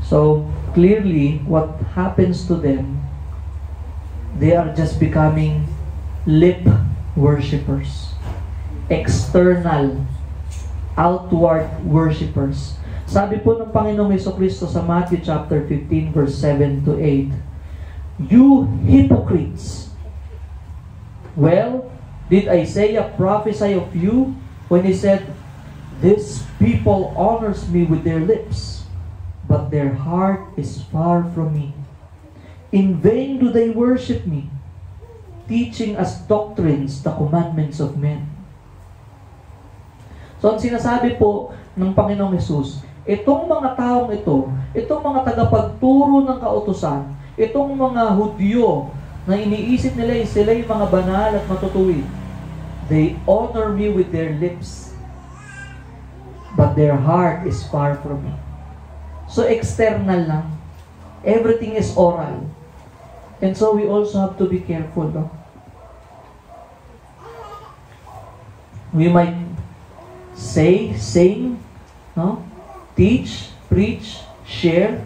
So, clearly, what happens to them, they are just becoming lip worshippers. External, outward worshippers. Sabi po ng Panginoong Jesucristo sa Matthew chapter 15 verse 7 to 8, "You hypocrites! Well, Did Isaiah prophesy of you when he said, "This people honors me with their lips, but their heart is far from me. In vain do they worship me, teaching as doctrines the commandments of men." So, ang sinasabi po ng Panginoong Hesus, itong mga taong ito, itong mga tagapagturo ng kautusan, itong mga Hudyo na iniisip nila sila yung mga banal at matutuwid, they honor me with their lips, but their heart is far from me. So, external lang. Everything is oral. And so, we also have to be careful. No? We might say, sing, no? Teach, preach, share,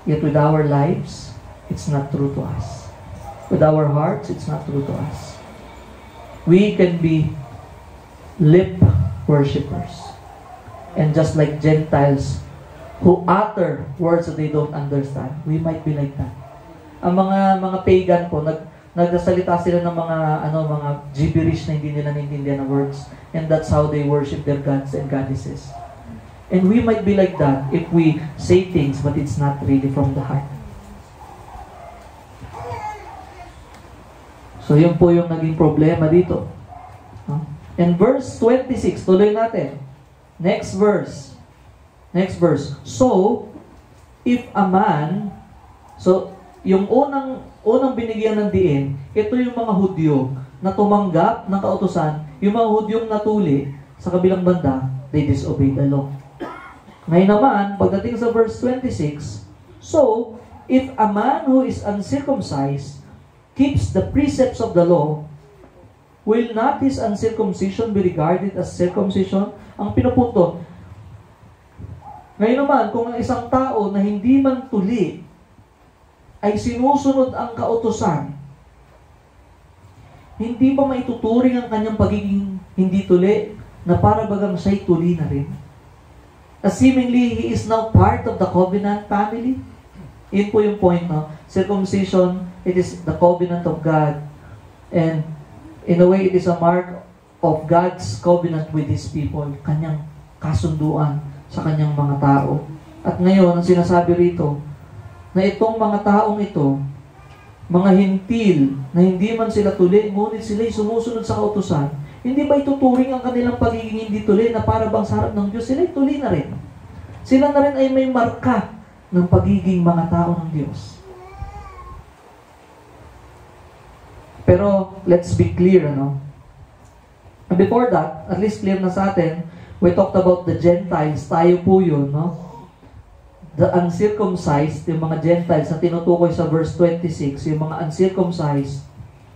yet with our lives, it's not true to us. With our hearts, it's not true to us. We can be lip worshippers. And just like Gentiles who utter words that they don't understand, we might be like that. Ang mga pagan po, nagsasalita sila ng mga gibberish na hindi nila naintindihan ng words, and that's how they worship their gods and goddesses. And we might be like that if we say things but it's not really from the heart. So yun po yung naging problema dito. And verse 26, tuloy natin. Next verse. So, if a man, so yung unang binigyan ng diin, ito yung mga Hudyo na tumanggap ng kautusan, yung mga Hudyong natuli sa kabilang banda, they disobeyed the law. Ngayon naman, pagdating sa verse 26, so, if a man who is uncircumcised keeps the precepts of the law, will not his uncircumcision be regarded as circumcision? Ang pinupunto, ngayon naman, kung ang isang tao na hindi man tuli ay sinusunod ang kautusan, hindi ba maituturing ang kanyang pagiging hindi tuli na para bagang siya'y tuli na rin? Seemingly, he is now part of the covenant family. Yun po yung point, no? Circumcision, it is the covenant of God. And in a way, it is a mark of God's covenant with His people. Kanyang kasunduan sa kanyang mga tao. At ngayon, ang sinasabi rito, na itong mga taong ito, mga hintil, na hindi man sila tuli, ngunit sila'y sumusunod sa kautusan, hindi ba ituturing ang kanilang pagiging hindi tuli na para bang sa harap ng Diyos? Sila'y tuli na rin. Sila na rin ay may marka ng pagiging mga tao ng Diyos. Pero, let's be clear, ano? And before that, at least clear na sa atin, we talked about the Gentiles. Tayo po yun, no? The uncircumcised, yung mga Gentiles na tinutukoy sa verse 26, yung mga uncircumcised.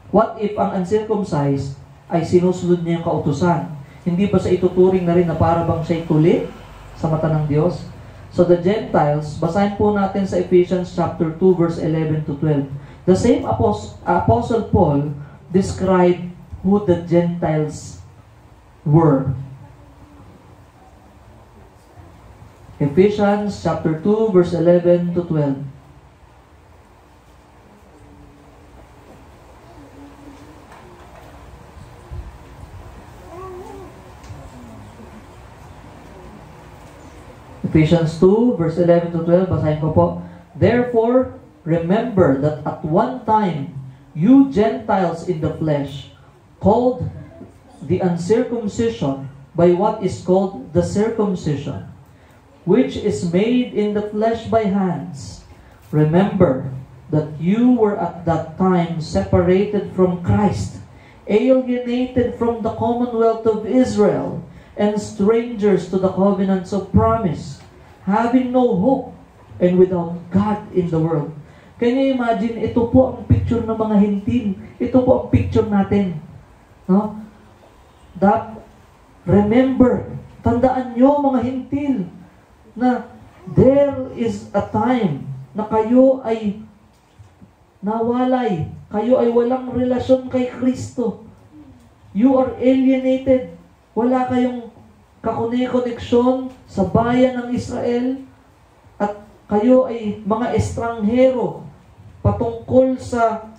What if ang uncircumcised ay sinusunod niya yung kautusan? Hindi ba sa ituturing na rin na para bang siya'y tuli sa mata ng Diyos? So the Gentiles, basahin po natin sa Ephesians chapter 2, verse 11 to 12. The same Apostle Paul described who the Gentiles were. Ephesians chapter 2, verse 11 to 12. Ephesians 2, verse 11 to 12, basahin ko po. Therefore, remember that at one time, you Gentiles in the flesh, called the uncircumcision by what is called the circumcision, which is made in the flesh by hands. Remember that you were at that time separated from Christ, alienated from the commonwealth of Israel, and strangers to the covenants of promise, having no hope and without God in the world. Can you imagine, ito po ang picture ng mga hintil. Ito po ang picture natin. No? Remember, tandaan nyo mga hintil, na there is a time na kayo ay nawalay. Kayo ay walang relasyon kay Kristo. You are alienated. Wala kayong kakoneksyon sa bayan ng Israel at kayo ay mga estranghero patungkol sa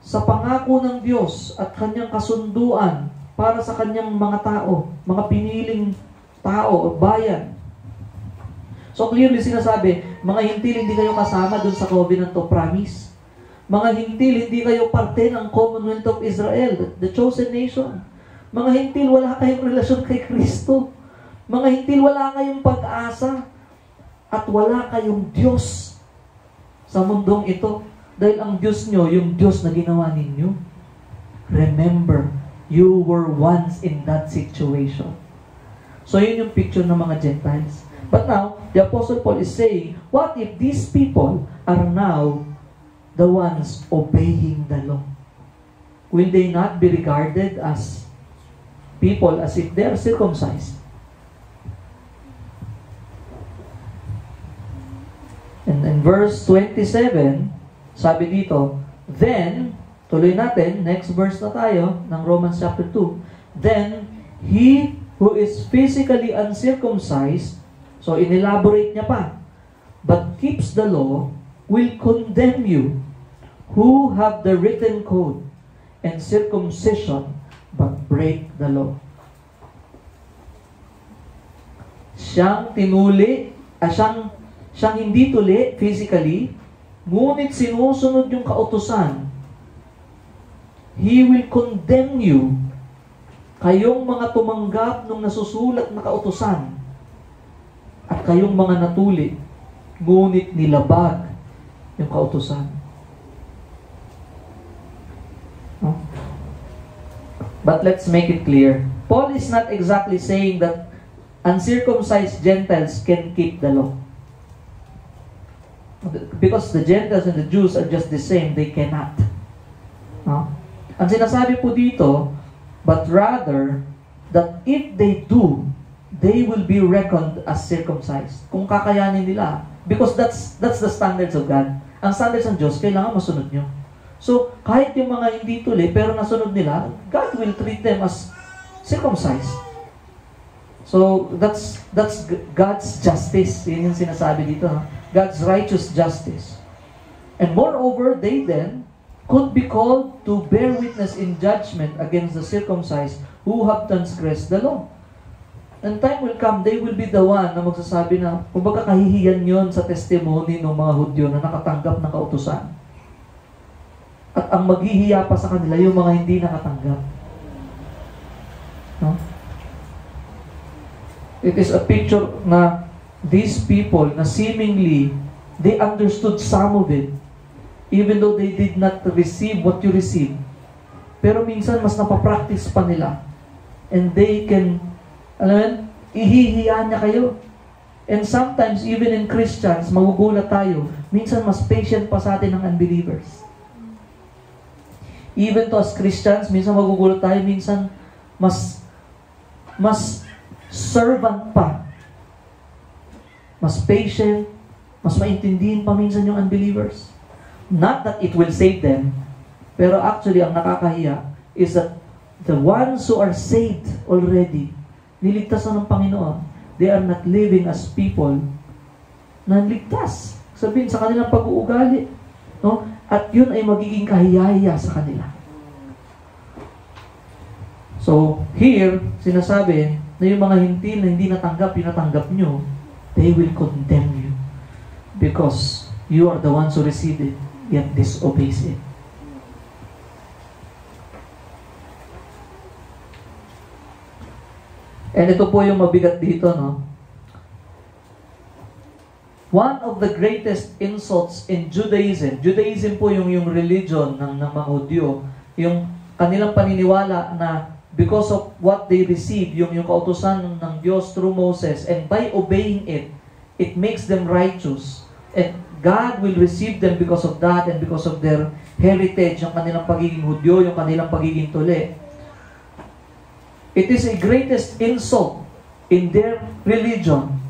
sa pangako ng Diyos at kanyang kasunduan para sa kanyang mga tao, mga piniling tao o bayan. So clearly sinasabi, mga hintil, hindi kayo kasama dun sa covenant of promise. Mga hintil, hindi kayo parte ng Commonwealth of Israel, the chosen nation. Mga hintil, wala kayong relasyon kay Kristo. Mga hintil, wala kayong pag-asa. At wala kayong Diyos sa mundong ito. Dahil ang Diyos nyo, yung Diyos na ginawa ninyo. Remember, you were once in that situation. So yun yung picture ng mga Gentiles. But now, the Apostle Paul is saying, what if these people are now the ones obeying the law? Will they not be regarded as people as if they are circumcised? And in verse 27, sabi dito, then, tuloy natin, next verse na tayo, ng Romans chapter 2, then, he who is physically uncircumcised, so inelaborate niya pa, but keeps the law, will condemn you, who have the written code, and circumcision, but break the law. Siyang tinuli, siyang hindi tuli physically, ngunit sinusunod yung kautusan, he will condemn you, kayong mga tumanggap ng nasusulat na kautusan, at kayong mga natuli, ngunit nilabag yung kautusan. No? But let's make it clear. Paul is not exactly saying that uncircumcised Gentiles can keep the law. Because the Gentiles and the Jews are just the same, they cannot. No? Ang sinasabi po dito, but rather, that if they do, they will be reckoned as circumcised. Kung kakayanin nila. Because that's the standards of God. Ang standards ng Diyos, kailangan masunod nyo. So, kahit yung mga hindi tuli, pero nasunod nila, God will treat them as circumcised. So, that's God's justice. Yun yung sinasabi dito. Ha? God's righteous justice. And moreover, they then could be called to bear witness in judgment against the circumcised who have transgressed the law. And time will come, they will be the one na magsasabi na, kumbaga kahihiyan yon sa testimony ng mga Hudyo na nakatanggap ng kautusan. At ang maghihiya pa sa kanila, yung mga hindi nakatanggap. No? It is a picture na these people na seemingly, they understood some of it, even though they did not receive what you receive. Pero minsan, mas napapractice pa nila. And they can, alam mo, ihihiyan niya kayo. And sometimes, even in Christians, magugulat tayo. Minsan, mas patient pa sa atin ng unbelievers. Even to as Christians, minsan magugulat tayo, minsan, mas servant pa. Mas patient, mas maintindihin pa minsan yung unbelievers. Not that it will save them, pero actually, ang nakakahiya is that the ones who are saved already, niligtas na ng Panginoon, they are not living as people na ligtas. Sabihin sa kanilang pag-uugali. No? At yun ay magiging kahiyaya sa kanila. So, here, sinasabi na yung mga hintil na hindi natanggap, yung natanggap nyo, they will condemn you. Because you are the ones who received it, yet disobeys it. And ito po yung mabigat dito, no? One of the greatest insults in Judaism, Judaism po yung religion ng mga Hudyo, yung kanilang paniniwala na because of what they receive, yung kautusan ng Diyos through Moses, and by obeying it, it makes them righteous. And God will receive them because of that and because of their heritage, yung kanilang pagiging Hudyo, yung kanilang pagiging tuli. It is a greatest insult in their religion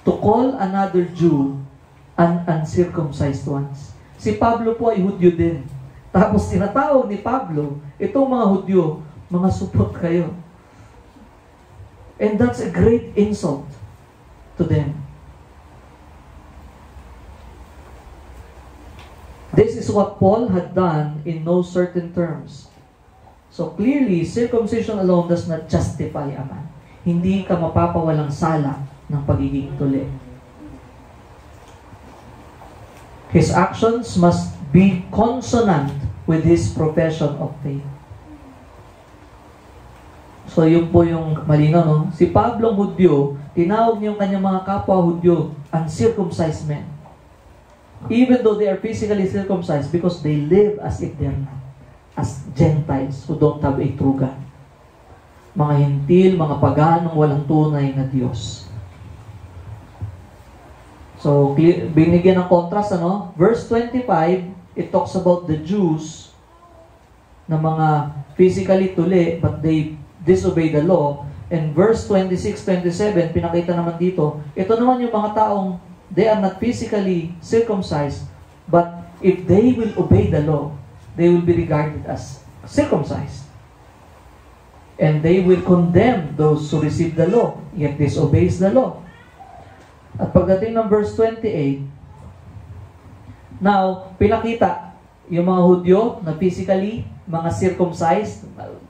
to call another Jew an uncircumcised ones. Si Pablo po ay Hudyo din. Tapos tinatawag ni Pablo, itong mga Hudyo, mga supot kayo. And that's a great insult to them. This is what Paul had done in no certain terms. So clearly, circumcision alone does not justify a man. Hindi ka mapapawalang sala ng pagiging tuli. His actions must be consonant with his profession of faith. So yun po yung malinaw, no? Si Pablong Hudyo, tinawag niya yung kanyang mga kapwa Hudyo, uncircumcised men. Even though they are physically circumcised because they live as if they are not. As Gentiles who don't have a true God. Mga hintil, mga paganong walang tunay na Diyos. So, binigyan ng contrast, ano? Verse 25, it talks about the Jews na mga physically tuli, but they disobey the law. And verse 26, 27, pinakita naman dito, ito naman yung mga taong they are not physically circumcised, but if they will obey the law, they will be regarded as circumcised. And they will condemn those who receive the law, yet disobeys the law. At pagdating ng verse 28, now, pinakita yung mga Hudyo na physically, mga circumcised.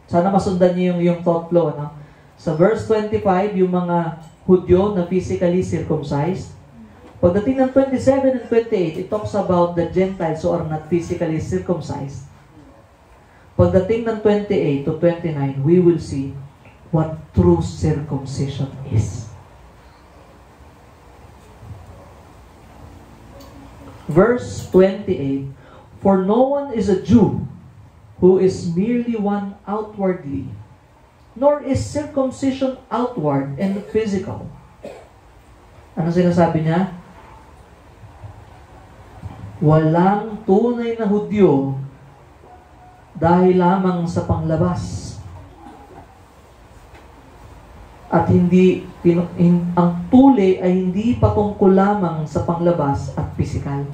Sana masundan niyo yung thought flow. Ano? Sa verse 25, yung mga Hudyo na physically circumcised. Pagdating ng 27 and 28, it talks about the Gentiles who are not physically circumcised. Pagdating ng 28 to 29, we will see what true circumcision is. Verse 28, for no one is a Jew who is merely one outwardly, nor is circumcision outward and physical. Ano sinasabi niya? Walang tunay na Hudyo dahil lamang sa panglabas. At ang tuli ay hindi patungkol lamang sa panglabas at pisikal.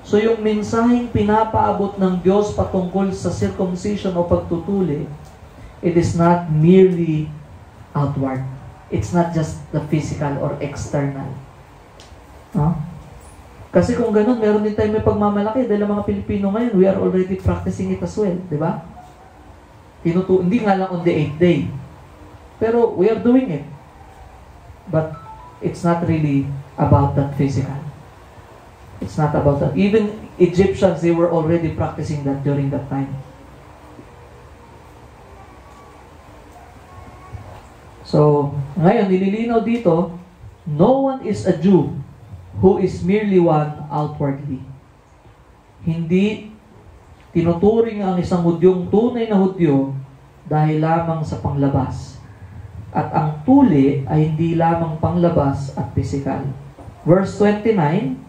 So yung mensaheng pinapaabot ng Diyos patungkol sa circumcision o pagtutuli, it is not merely outward. It's not just the physical or external. No? Kasi kung ganun, meron din tayo may pagmamalaki dahil ang mga Pilipino ngayon, we are already practicing it as well. Di ba? Hindi nga lang on the 8th day. Pero we are doing it. But it's not really about that physical. It's not about that. Even Egyptians, they were already practicing that during that time. So, ngayon, nililinaw dito, no one is a Jew who is merely one outwardly. Hindi tinuturing ang isang Hudyong tunay na Hudyo dahil lamang sa panglabas. At ang tuli ay hindi lamang panglabas at pisikal. Verse 29,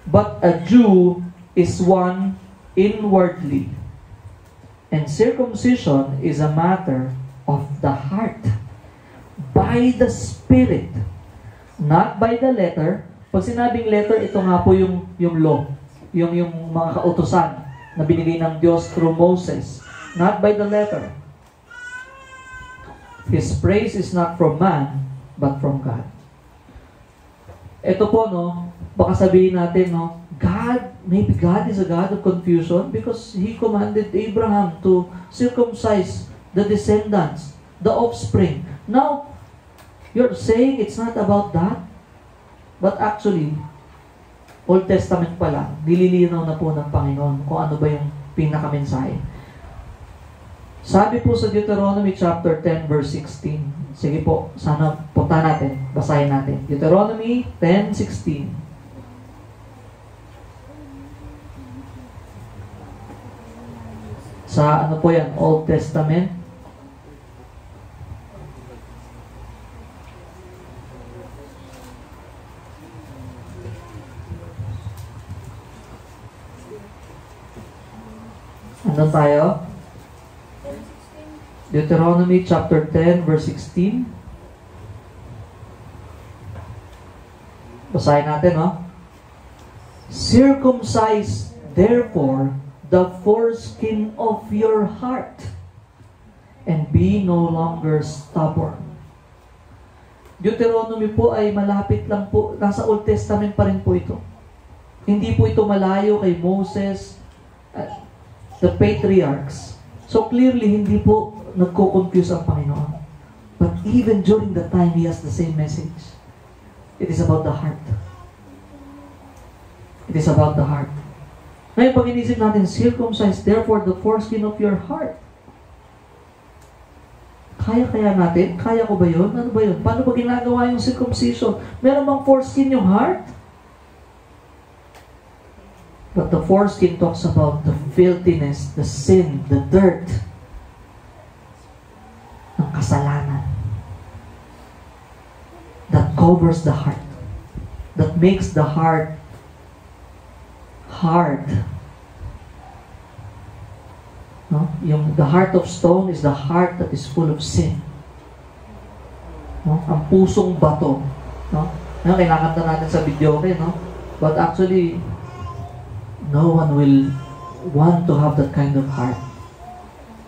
but a Jew is one inwardly, and circumcision is a matter of the heart, by the Spirit, not by the letter. Pag sinabing letter, ito nga po yung law, yung mga kautusan na binigay ng Diyos through Moses, not by the letter. His praise is not from man, but from God. Ito po, no, baka sabihin natin, no, maybe God is a God of confusion because He commanded Abraham to circumcise the descendants, the offspring. Now, you're saying it's not about that? But actually, Old Testament pa lang, nililinaw na po ng Panginoon kung ano ba yung pinakamensahe. Sabi po sa Deuteronomy chapter 10 verse 16. Sige po, sana punta natin, basahin natin. Deuteronomy 10:16. Sa ano po yan? Old Testament. Ano tayo? Deuteronomy chapter 10 verse 16. Basahin natin, no? Circumcise therefore the foreskin of your heart and be no longer stubborn. Deuteronomy po ay malapit lang po, nasa Old Testament pa rin po ito. Hindi po ito malayo kay Moses, the patriarchs. So clearly, hindi po nagko-confuse ang Panginoon. But even during that time, He has the same message. It is about the heart. It is about the heart. Ngayon, pag inisip natin, circumcise therefore the foreskin of your heart. Kaya natin? Kaya ko ba yun? Ano ba yun? Paano ba ginagawa yung circumcision? Meron bang foreskin yung heart? But the foreskin talks about the filthiness, the sin, the dirt, ng kasalanan that covers the heart, that makes the heart hard. No? The heart of stone is the heart that is full of sin. No? Ang pusong bato. No? Kinakanta natin sa video, okay, no? But actually, no one will want to have that kind of heart.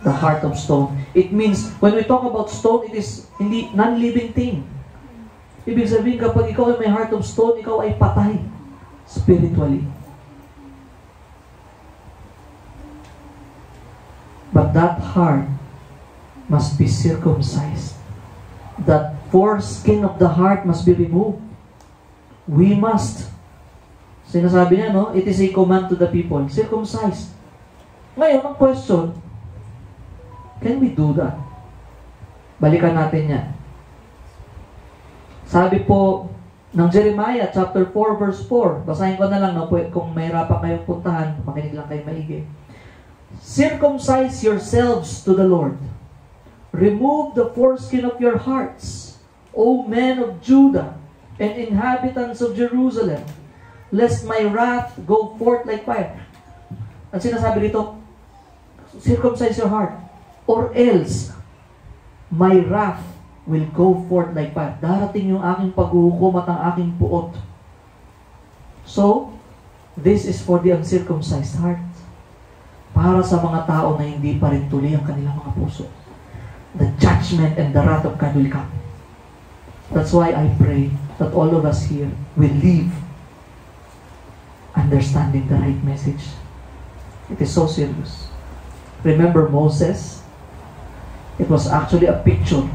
The heart of stone. It means, when we talk about stone, it is hindi non-living thing. Ibig sabihin, kapag ikaw ay may heart of stone, ikaw ay patay spiritually. But that heart must be circumcised. That foreskin of the heart must be removed. We must. Sinasabi niya, no? It is a command to the people. Circumcised. Ngayon, ang question, can we do that? Balikan natin yan. Sabi po ng Jeremiah chapter 4 verse 4. Basahin ko na lang, no? Kung mahirapan kayong puntahan, makinig lang kayo maigi. Circumcise yourselves to the Lord. Remove the foreskin of your hearts, O men of Judah and inhabitants of Jerusalem, lest my wrath go forth like fire. Ang sinasabi dito, circumcise your heart, or else my wrath will go forth like fire. Darating yung aking paghuhukom at ang aking puot. So, this is for the uncircumcised heart. Para sa mga tao na hindi pa rin tuloy ang kanilang mga puso. The judgment and the wrath of God will come. That's why I pray that all of us here will live understanding the right message. It is so serious. Remember Moses? It was actually a picture.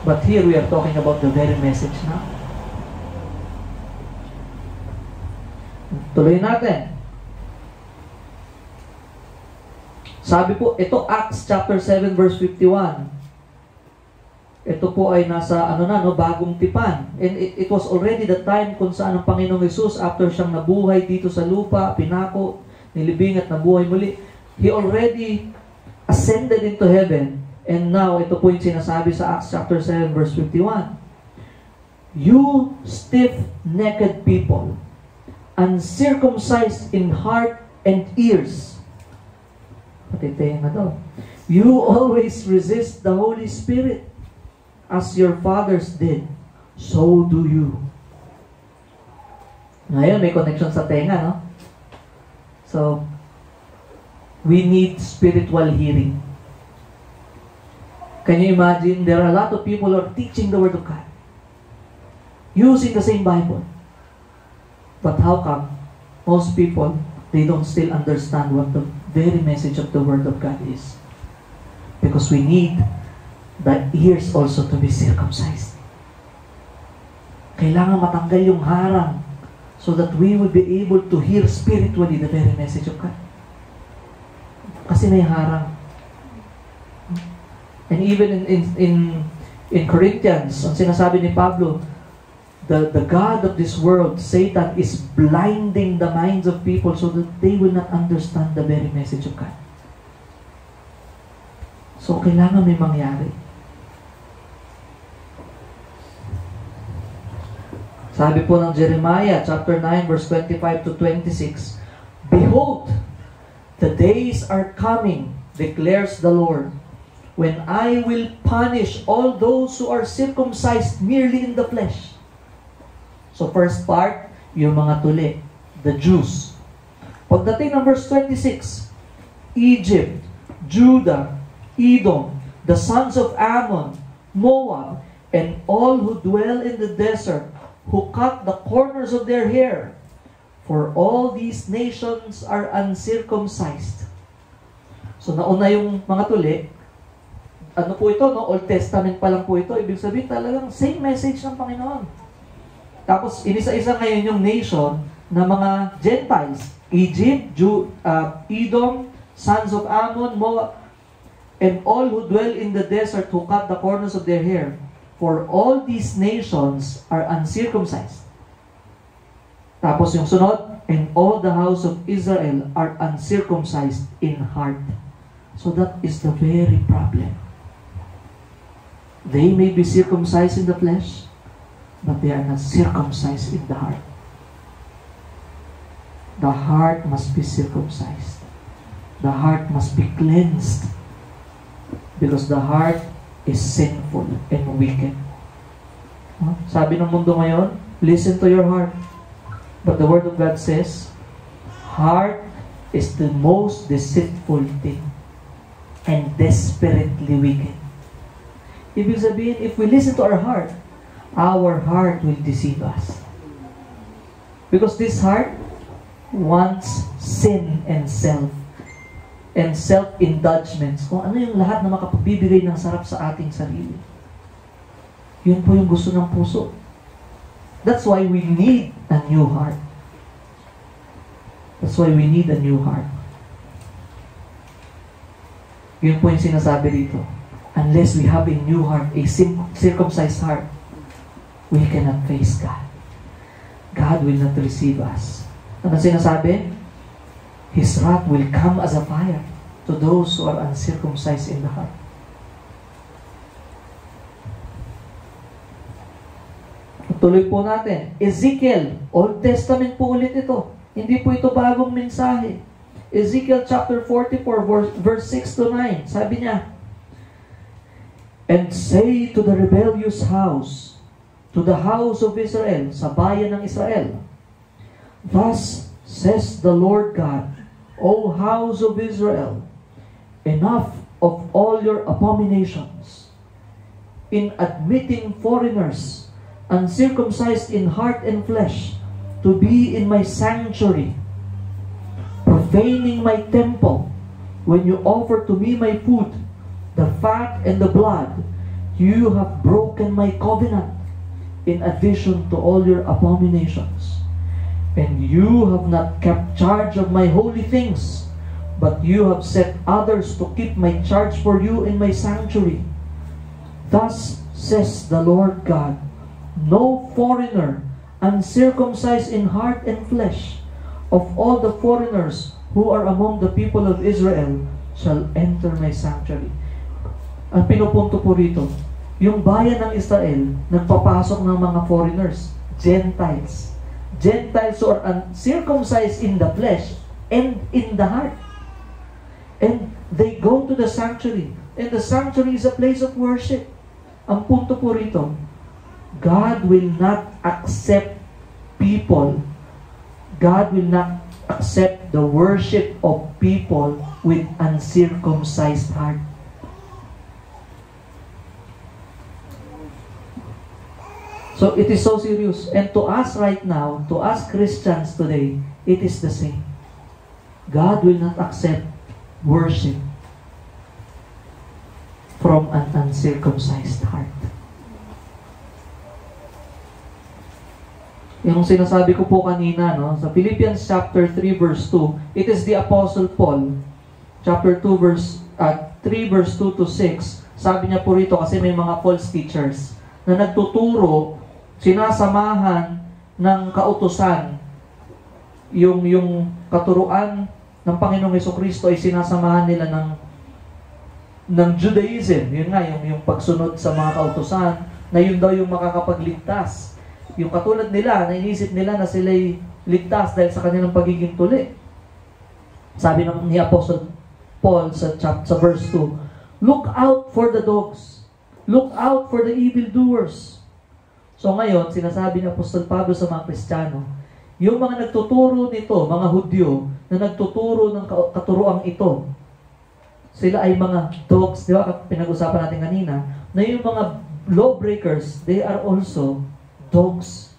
But here we are talking about the very message now. Tuloy natin. Sabi po, ito Acts chapter 7 verse 51. Ito po ay nasa bagong tipan. And it was already the time kung saan ang Panginoong Jesus, after siyang nabuhay dito sa lupa, pinako, nilibing at nabuhay muli, He already ascended into heaven. And now, ito po yung sinasabi sa Acts chapter 7 verse 51. You stiff-necked people, uncircumcised in heart and ears. Patitay na daw. You always resist the Holy Spirit, as your fathers did, so do you. Ngayon, may connection sa tenga, no? So, we need spiritual hearing. Can you imagine? There are a lot of people who are teaching the Word of God, using the same Bible. But how come most people, they don't still understand what the very message of the Word of God is? Because we need the ears also to be circumcised. Kailangan matanggal yung harang so that we will be able to hear spiritually the very message of God. Kasi may harang. And even in Corinthians, ang sinasabi ni Pablo, the God of this world, Satan, is blinding the minds of people so that they will not understand the very message of God. So, kailangan may mangyari. Sabi po ng Jeremiah, chapter 9, verse 25 to 26, Behold, the days are coming, declares the Lord, when I will punish all those who are circumcised merely in the flesh. So first part, yung mga tuli, the Jews. Pagdating ng verse 26, Egypt, Judah, Edom, the sons of Ammon, Moab, and all who dwell in the desert, who cut the corners of their hair, For all these nations are uncircumcised. So nauna yung mga tuli. Ano po ito, no? Old Testament pa lang po ito. Ibig sabihin talagang same message ng Panginoon. Tapos inisa-isa ngayon yung nation na mga Gentiles. Egypt, Edom, sons of Ammon, Moab, and all who dwell in the desert who cut the corners of their hair. For all these nations are uncircumcised. Tapos yung sunod, and all the house of Israel are uncircumcised in heart. So that is the very problem. They may be circumcised in the flesh, but they are not circumcised in the heart. The heart must be circumcised. The heart must be cleansed. Because the heart is sinful and wicked. Sabi ng mundo ngayon, listen to your heart. But the Word of God says, heart is the most deceitful thing and desperately wicked. Ibig sabihin, if we listen to our heart will deceive us. Because this heart wants sin and self-indulgence. Kung ano yung lahat na makapagbibigay ng sarap sa ating sarili. Yun po yung gusto ng puso. That's why we need a new heart. That's why we need a new heart. Yun po yung sinasabi dito. Unless we have a new heart, a circumcised heart, we cannot face God. God will not receive us. Ano sinasabi? His wrath will come as a fire to those who are uncircumcised in the heart. Tuloy po natin. Ezekiel, Old Testament po ulit ito. Hindi po ito bagong mensahe. Ezekiel chapter 44, verse 6 to 9. Sabi niya, and say to the rebellious house, to the house of Israel, sa bayan ng Israel, thus says the Lord God, O house of Israel, enough of all your abominations, in admitting foreigners, uncircumcised in heart and flesh, to be in my sanctuary, profaning my temple, when you offer to me my food, the fat and the blood, you have broken my covenant, in addition to all your abominations. And you have not kept charge of my holy things, but you have set others to keep my charge for you in my sanctuary. Thus says the Lord God, no foreigner, uncircumcised in heart and flesh, of all the foreigners who are among the people of Israel, shall enter my sanctuary. Ang pinupunto po rito, yung bayan ng Israel, nagpapasok ng mga foreigners, Gentiles. Gentiles who are uncircumcised in the flesh and in the heart. And they go to the sanctuary. And the sanctuary is a place of worship. Ang punto po rito, God will not accept people. God will not accept the worship of people with uncircumcised heart. So it is so serious. And to us right now, to us Christians today, it is the same. God will not accept worship from an uncircumcised heart. Yung sinasabi ko po kanina, no, sa Philippians chapter 3 verse 2, it is the Apostle Paul, chapter 2 verse 3 verse 2 to 6. Sabi niya po rito kasi may mga false teachers na nagtuturo, sinasamahan ng kautusan, yung katuruan ng Panginoong Hesukristo ay sinasamahan nila ng Judaism. Yun nga, yung pagsunod sa mga kautusan, na yun daw yung makakapagligtas. Yung katulad nila, na inisip nila na sila'y ligtas dahil sa kanilang pagiging tuli. Sabi ni Apostle Paul sa verse 2, look out for the dogs. Look out for the evildoers. So ngayon, sinasabi ni Apostol Pablo sa mga Kristiyano, yung mga nagtuturo nito, mga Hudyo, na nagtuturo ng katuruang ito, sila ay mga dogs, di ba? Pinag-usapan natin kanina, na yung mga lawbreakers, they are also dogs.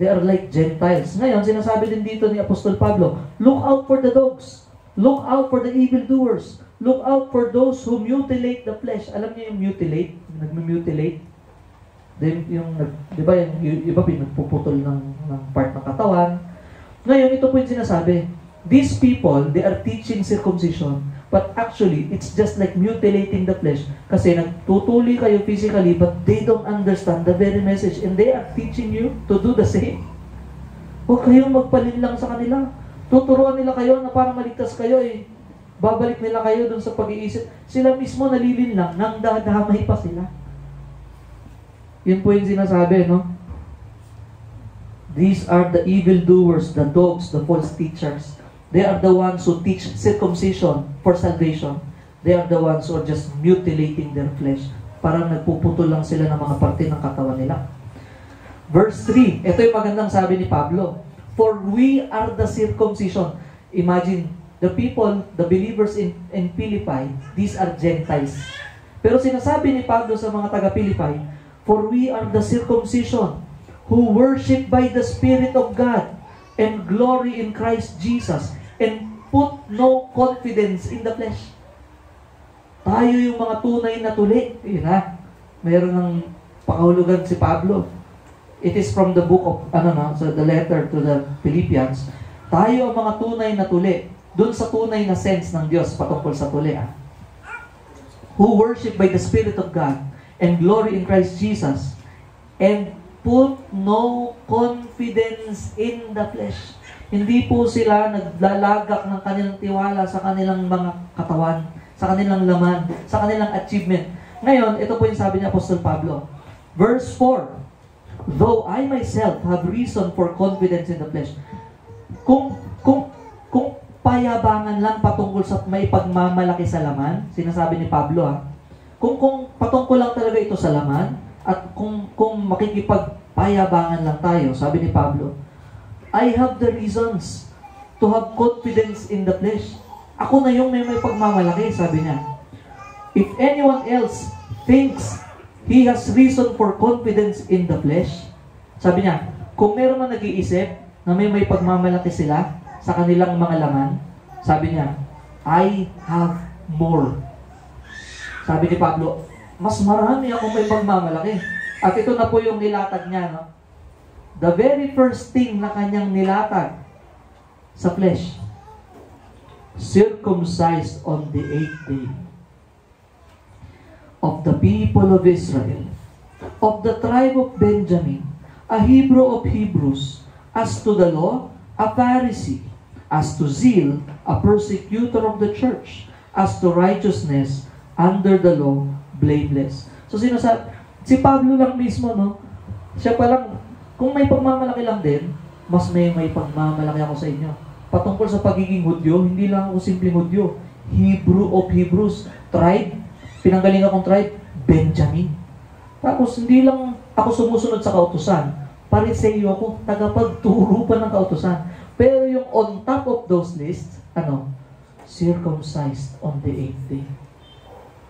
They are like Gentiles. Ngayon, sinasabi din dito ni Apostol Pablo, look out for the dogs. Look out for the evildoers. Look out for those who mutilate the flesh. Alam niyo yung mutilate? Nagmutilate? Di ba yung iba pinagpuputol ng part ng katawan. Ngayon, ito po yung sinasabi. These people, they are teaching circumcision, but actually, it's just like mutilating the flesh. Kasi nagtutuli kayo physically, but they don't understand the very message. And they are teaching you to do the same. Huwag kayong magpalinlang sa kanila. Tuturuan nila kayo na parang maligtas kayo eh. Babalik nila kayo dun sa pag-iisip. Sila mismo nalilinlang, nang dadamay pa sila. Yun po yung sinasabi, no? These are the evildoers, the dogs, the false teachers. They are the ones who teach circumcision for salvation. They are the ones who are just mutilating their flesh. Parang nagpuputol lang sila ng mga parte ng katawan nila. Verse 3, ito yung magandang sabi ni Pablo. For we are the circumcision. Imagine, the people, the believers in Philippi, these are Gentiles. Pero sinasabi ni Pablo sa mga taga-Philippi, for we are the circumcision who worship by the Spirit of God and glory in Christ Jesus and put no confidence in the flesh. Tayo yung mga tunay na tuli. Yun ha. Mayroon ng pakahulugan si Pablo. It is from the book of, so the letter to the Philippians. Tayo ang mga tunay na tuli. Doon sa tunay na sense ng Diyos patungkol sa tuli. Who worship by the Spirit of God and glory in Christ Jesus and put no confidence in the flesh. Hindi po sila naglalagak ng kanilang tiwala sa kanilang mga katawan, sa kanilang laman, sa kanilang achievement. Ngayon, ito po yung sabi ni Apostol Pablo. Verse 4, though I myself have reason for confidence in the flesh. Kung payabangan lang patungkol sa may pagmamalaki sa laman, sinasabi ni Pablo kung patungkol lang talaga ito sa laman, at kung makikipagpayabangan lang tayo, sabi ni Pablo, I have the reasons to have confidence in the flesh. Ako na yung may pagmamalaki, sabi niya. If anyone else thinks he has reason for confidence in the flesh, sabi niya, kung meron man nag-iisip na may pagmamalaki sila sa kanilang mga laman, sabi niya, I have more. Sabi ni Pablo, mas marami akong may pagmamalaki. At ito na po yung nilatag niya, no? The very first thing na kanyang nilatag sa flesh, circumcised on the 8th day of the people of Israel, of the tribe of Benjamin, a Hebrew of Hebrews, as to the law, a Pharisee, as to zeal, a persecutor of the church, as to righteousness, under the law, blameless. So sinasabi, si Pablo lang mismo, no? Siya pa lang, kung may pagmamalaki lang din, mas may pagmamalaki ako sa inyo. Patungkol sa pagiging Hudyo, hindi lang ako simpleng Hudyo. Hebrew of Hebrews, tribe, pinanggaling akong tribe, Benjamin. Tapos hindi lang ako sumusunod sa kautusan, Pariseyo ako, tagapagturo pa ng kautusan. Pero yung on top of those lists, circumcised on the 8th day.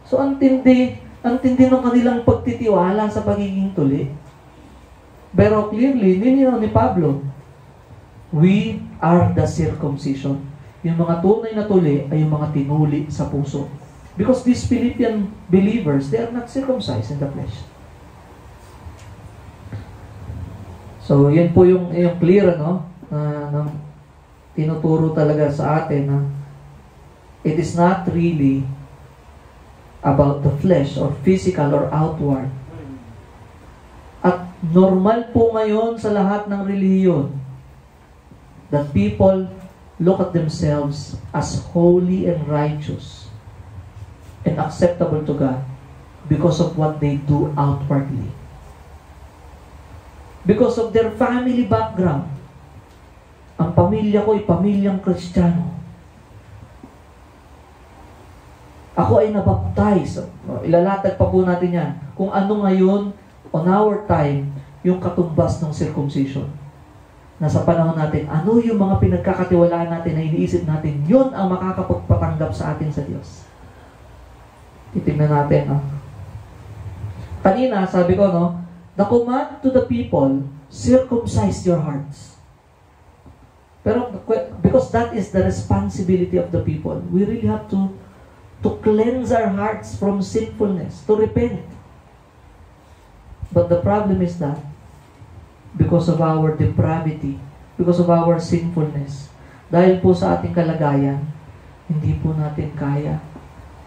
So ang tindi ng kanilang pagtitiwala sa pagiging tuli. Pero clearly, nilinaw ni Pablo, we are the circumcision. Yung mga tunay na tuli ay yung mga tinuli sa puso. Because these Philippian believers, they are not circumcised in the flesh. So, yan po yung clear, na tinuturo talaga sa atin na it is not really about the flesh or physical or outward. At normal po ngayon sa lahat ng relihiyon that people look at themselves as holy and righteous and acceptable to God because of what they do outwardly. Because of their family background. Ang pamilya ko ay pamilyang Kristiyano. Ako ay nabaptize. Ilalatag pa po natin yan. Kung ano ngayon, on our time, yung katumbas ng circumcision. Nasa panahon natin, ano yung mga pinagkakatiwalaan natin na iniisip natin, yun ang makakapagpatanggap sa atin sa Diyos. Titignan natin. Kanina, sabi ko, the command to the people circumcise your hearts. Pero because that is the responsibility of the people, we really have to cleanse our hearts from sinfulness, to repent. But the problem is that because of our depravity, because of our sinfulness, dahil po sa ating kalagayan, hindi po natin kaya.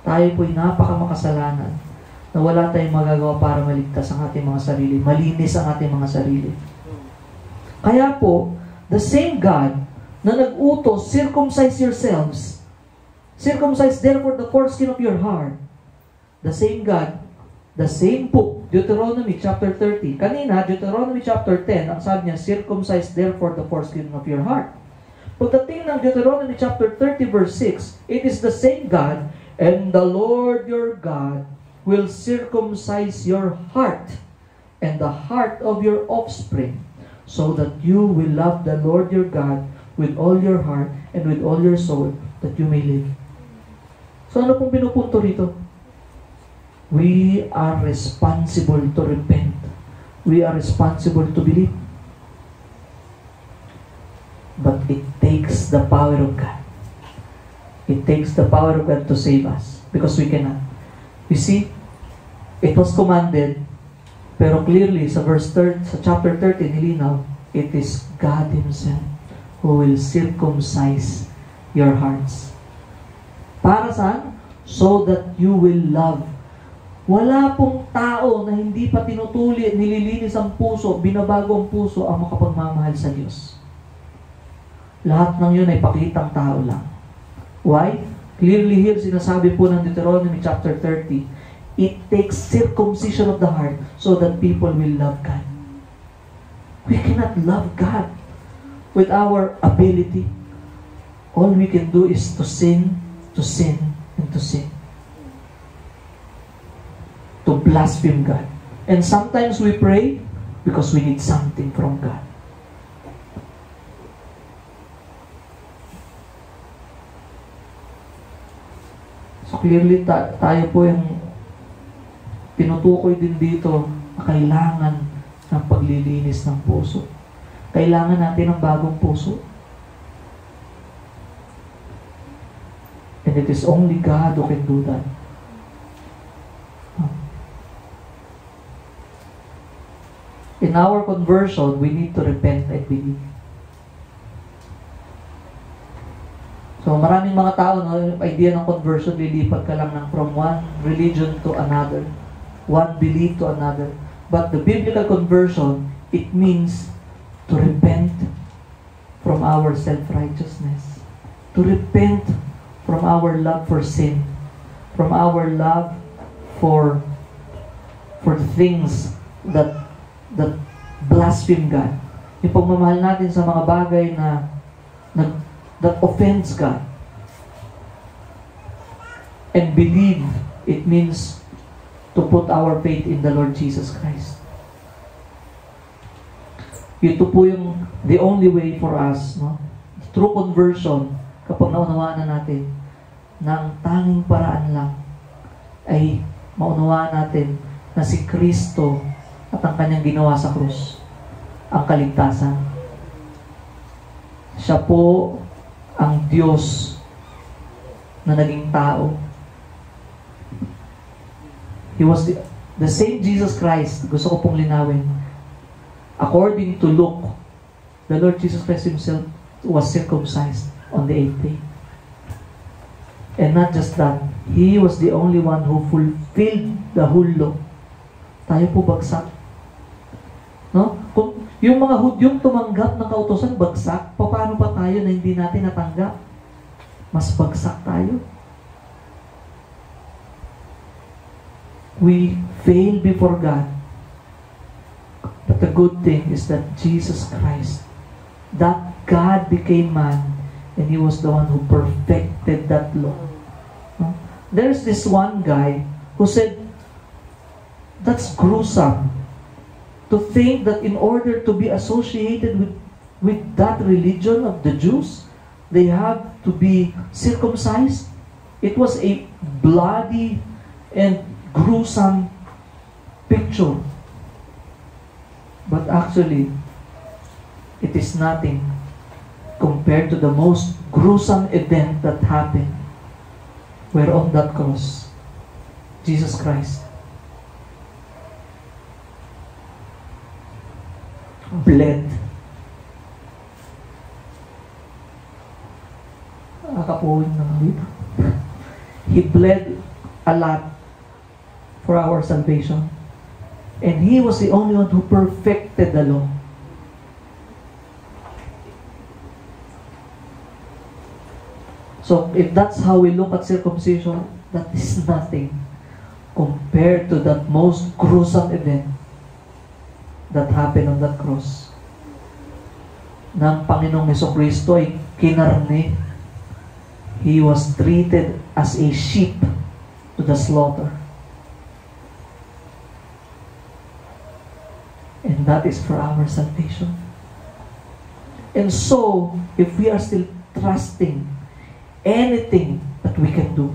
Tayo po'y napakamakasalanan na wala tayong magagawa para maligtas ang ating mga sarili. Malinis ang ating mga sarili. Kaya po, the same God na nag-utos, circumcise yourselves, circumcise therefore the foreskin of your heart. The same God, the same book, Deuteronomy chapter 30. Kanina, Deuteronomy chapter 10, ang sabi niya, circumcise therefore the foreskin of your heart. Pagdating ng Deuteronomy chapter 30 verse 6, it is the same God, and the Lord your God will circumcise your heart and the heart of your offspring, so that you will love the Lord your God with all your heart and with all your soul, that you may live. So ano pong pinupunto rito? We are responsible to repent. We are responsible to believe. But it takes the power of God. It takes the power of God to save us, because we cannot. You see, it was commanded, pero clearly sa sa chapter 30 nilinaw, it is God Himself who will circumcise your hearts. Para saan? So that you will love. Wala pong tao na hindi pa tinutuli, nililinis ang puso, binabago ang puso ang makapagmamahal sa Diyos. Lahat ng yun ay pakitang tao lang. Why? Clearly here, sinasabi po ng Deuteronomy chapter 30, it takes circumcision of the heart so that people will love God. We cannot love God with our ability. All we can do is to sin, and to sin. To blaspheme God. And sometimes we pray because we need something from God. So clearly, tayo po yung tinutukoy din dito na kailangan ng paglilinis ng puso. Kailangan natin ng bagong puso. And it is only God who can do that. In our conversion, we need to repent and believe. So maraming mga tao, no, yung idea ng conversion, lilipat ka lang ng from one religion to another, one belief to another. But the biblical conversion, it means to repent from our self-righteousness, to repent from our love for sin, from our love for things that blaspheme God. Yung pagmamahal natin sa mga bagay na that offends God. And believe, it means to put our faith in the Lord Jesus Christ. Ito po yung the only way for us, no? True conversion, kapag naunawaan na natin, na ang tanging paraan lang ay maunawaan natin na si Kristo at ang kanyang ginawa sa krus, ang kaligtasan. Siya po ang Diyos na naging tao. He was the same Jesus Christ. Gusto ko pong linawin. According to Luke, the Lord Jesus Christ Himself was circumcised on the 8th day. And not just that, He was the only one who fulfilled the whole law. Tayo po bagsak. No? Kung yung mga Hudyong tumanggap ng kautusan, bagsak, paano pa tayo na hindi natin natanggap? Mas bagsak tayo. We fail before God. But the good thing is that Jesus Christ, that God became man, and He was the one who perfected that law. No? There's this one guy who said, that's gruesome. To think that in order to be associated with that religion of the Jews, they have to be circumcised. It was a bloody and gruesome picture. But actually, it is nothing compared to the most gruesome event that happened, where on that cross, Jesus Christ bled. Nakapuhin naman dito. He bled a lot for our salvation. And He was the only one who perfected the law. So, if that's how we look at circumcision, that is nothing compared to that most gruesome event that happened on that cross. Na ang Panginoong Jesucristo ay kinarne. He was treated as a sheep to the slaughter. And that is for our salvation. And so, if we are still trusting anything that we can do,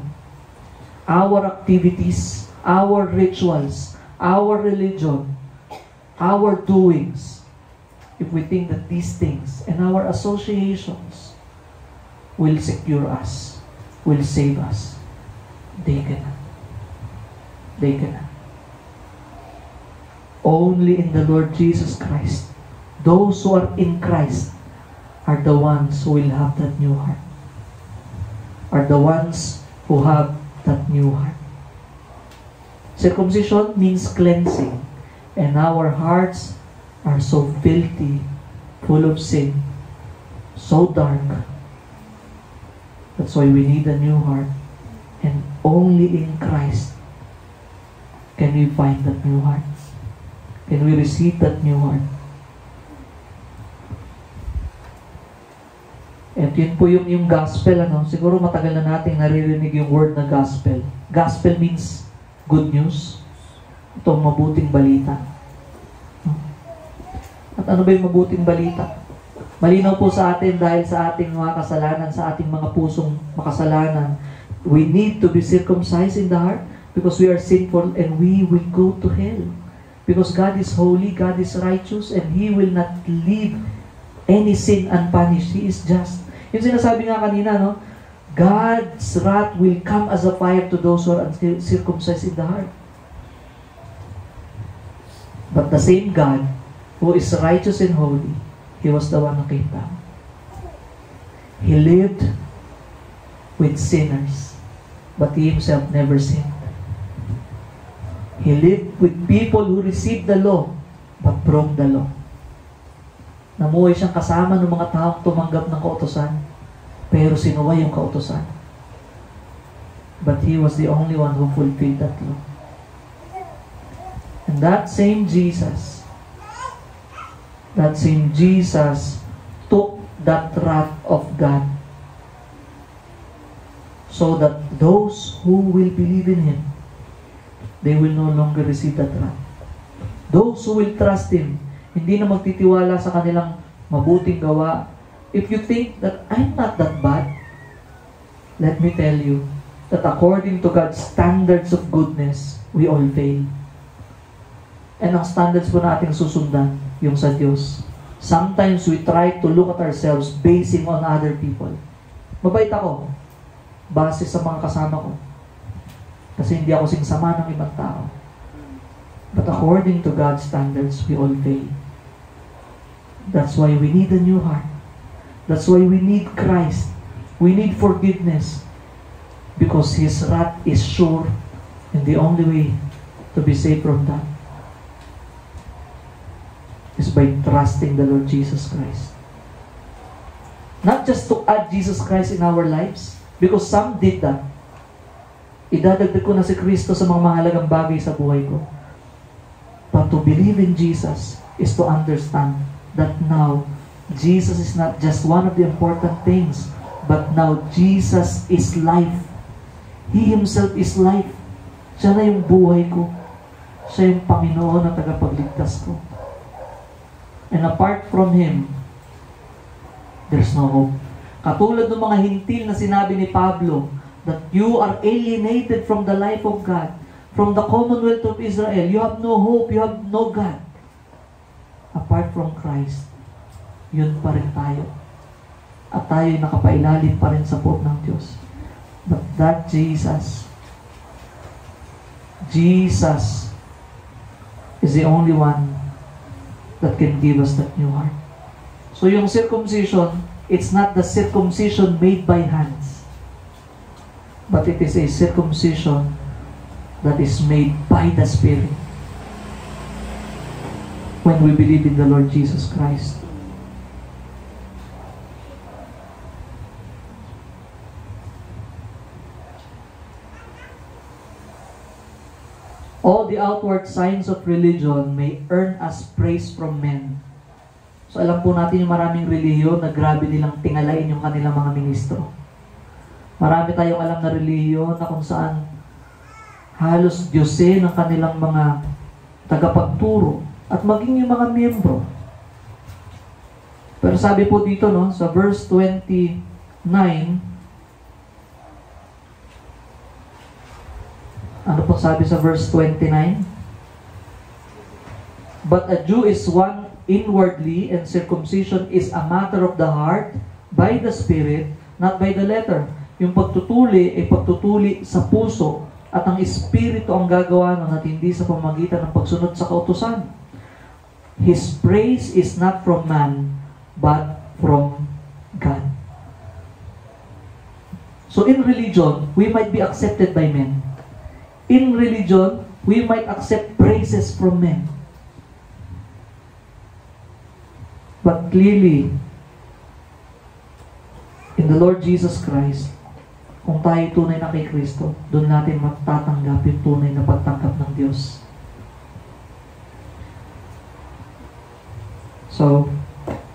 our activities, our rituals, our religion, our doings, if we think that these things and our associations will secure us, will save us, they cannot. They cannot. Only in the Lord Jesus Christ, those who are in Christ are the ones who will have that new heart, are the ones who have that new heart. Circumcision means cleansing, and our hearts are so filthy, full of sin, so dark. That's why we need a new heart, and only in Christ can we find that new heart. Can we receive that new heart? At yun po yung gospel, siguro matagal na nating naririnig yung word na gospel. Gospel means good news. Ito, mabuting balita. At ano ba yung mabuting balita? Malinaw po sa atin dahil sa ating mga kasalanan, sa ating mga pusong makasalanan, we need to be circumcised in the heart because we are sinful and we will go to hell. Because God is holy, God is righteous, and He will not leave any sin unpunished. He is just. Yung sinasabi nga kanina, God's wrath will come as a fire to those who are uncircumcised in the heart. But the same God, who is righteous and holy, He was the one who came down. He lived with sinners, but He Himself never sinned. He lived with people who received the law, but broke the law. Namuhay siyang kasama ng mga taong tumanggap ng kautusan, pero sinuway yung kautusan. But He was the only one who fulfilled that law. And that same Jesus took that wrath of God so that those who will believe in Him, they will no longer receive that wrath. Those who will trust Him, hindi na magtitiwala sa kanilang mabuting gawa. If you think that I'm not that bad, let me tell you that according to God's standards of goodness, we all fail. And ang standards po nating susundan, yung sa Diyos. Sometimes we try to look at ourselves basing on other people. Mabait ako, base sa mga kasama ko. Kasi hindi ako singsama ng ibang tao. But according to God's standards, we all fail. That's why we need a new heart. That's why we need Christ. We need forgiveness. Because His wrath is sure, and the only way to be saved from that is by trusting the Lord Jesus Christ. Not just to add Jesus Christ in our lives, because some did that. Idadagdag ko na si Kristo sa mga mahalagang bagay sa buhay ko. But to believe in Jesus is to understand that now, Jesus is not just one of the important things, but now Jesus is life. He Himself is life. Siya na yung buhay ko. Siya yung Panginoon na tagapagligtas ko. And apart from Him, there's no hope. Katulad ng mga hintil na sinabi ni Pablo, that you are alienated from the life of God, from the commonwealth of Israel. You have no hope, you have no God. Apart from Christ, yun pa rin tayo. At tayo nakapailalim pa rin sa puot ng Diyos. But that Jesus is the only one that can give us that new heart. So yung circumcision, it's not the circumcision made by hands, but it is a circumcision that is made by the Spirit when we believe in the Lord Jesus Christ. All the outward signs of religion may earn us praise from men. So alam po natin yung maraming relihiyon na grabe nilang tingalain yung kanilang mga ministro. Marami tayong alam na relihiyon na kung saan halos Diyose ng kanilang mga tagapagturo at maging yung mga miyembro. Pero sabi po dito sa verse 29, ano po sabi sa verse 29? But a Jew is one inwardly, and circumcision is a matter of the heart, by the Spirit, not by the letter. Yung pagtutuli ay pagtutuli sa puso, at ang Espiritu ang gagawa nun at hindi sa pamamagitan ng pagsunod sa kautusan. His praise is not from man, but from God. So in religion, we might be accepted by men. In religion, we might accept praises from men. But clearly, in the Lord Jesus Christ, kung tayo tunay na kay Kristo, doon natin matatanggap yung tunay na pagtanggap ng Diyos. So,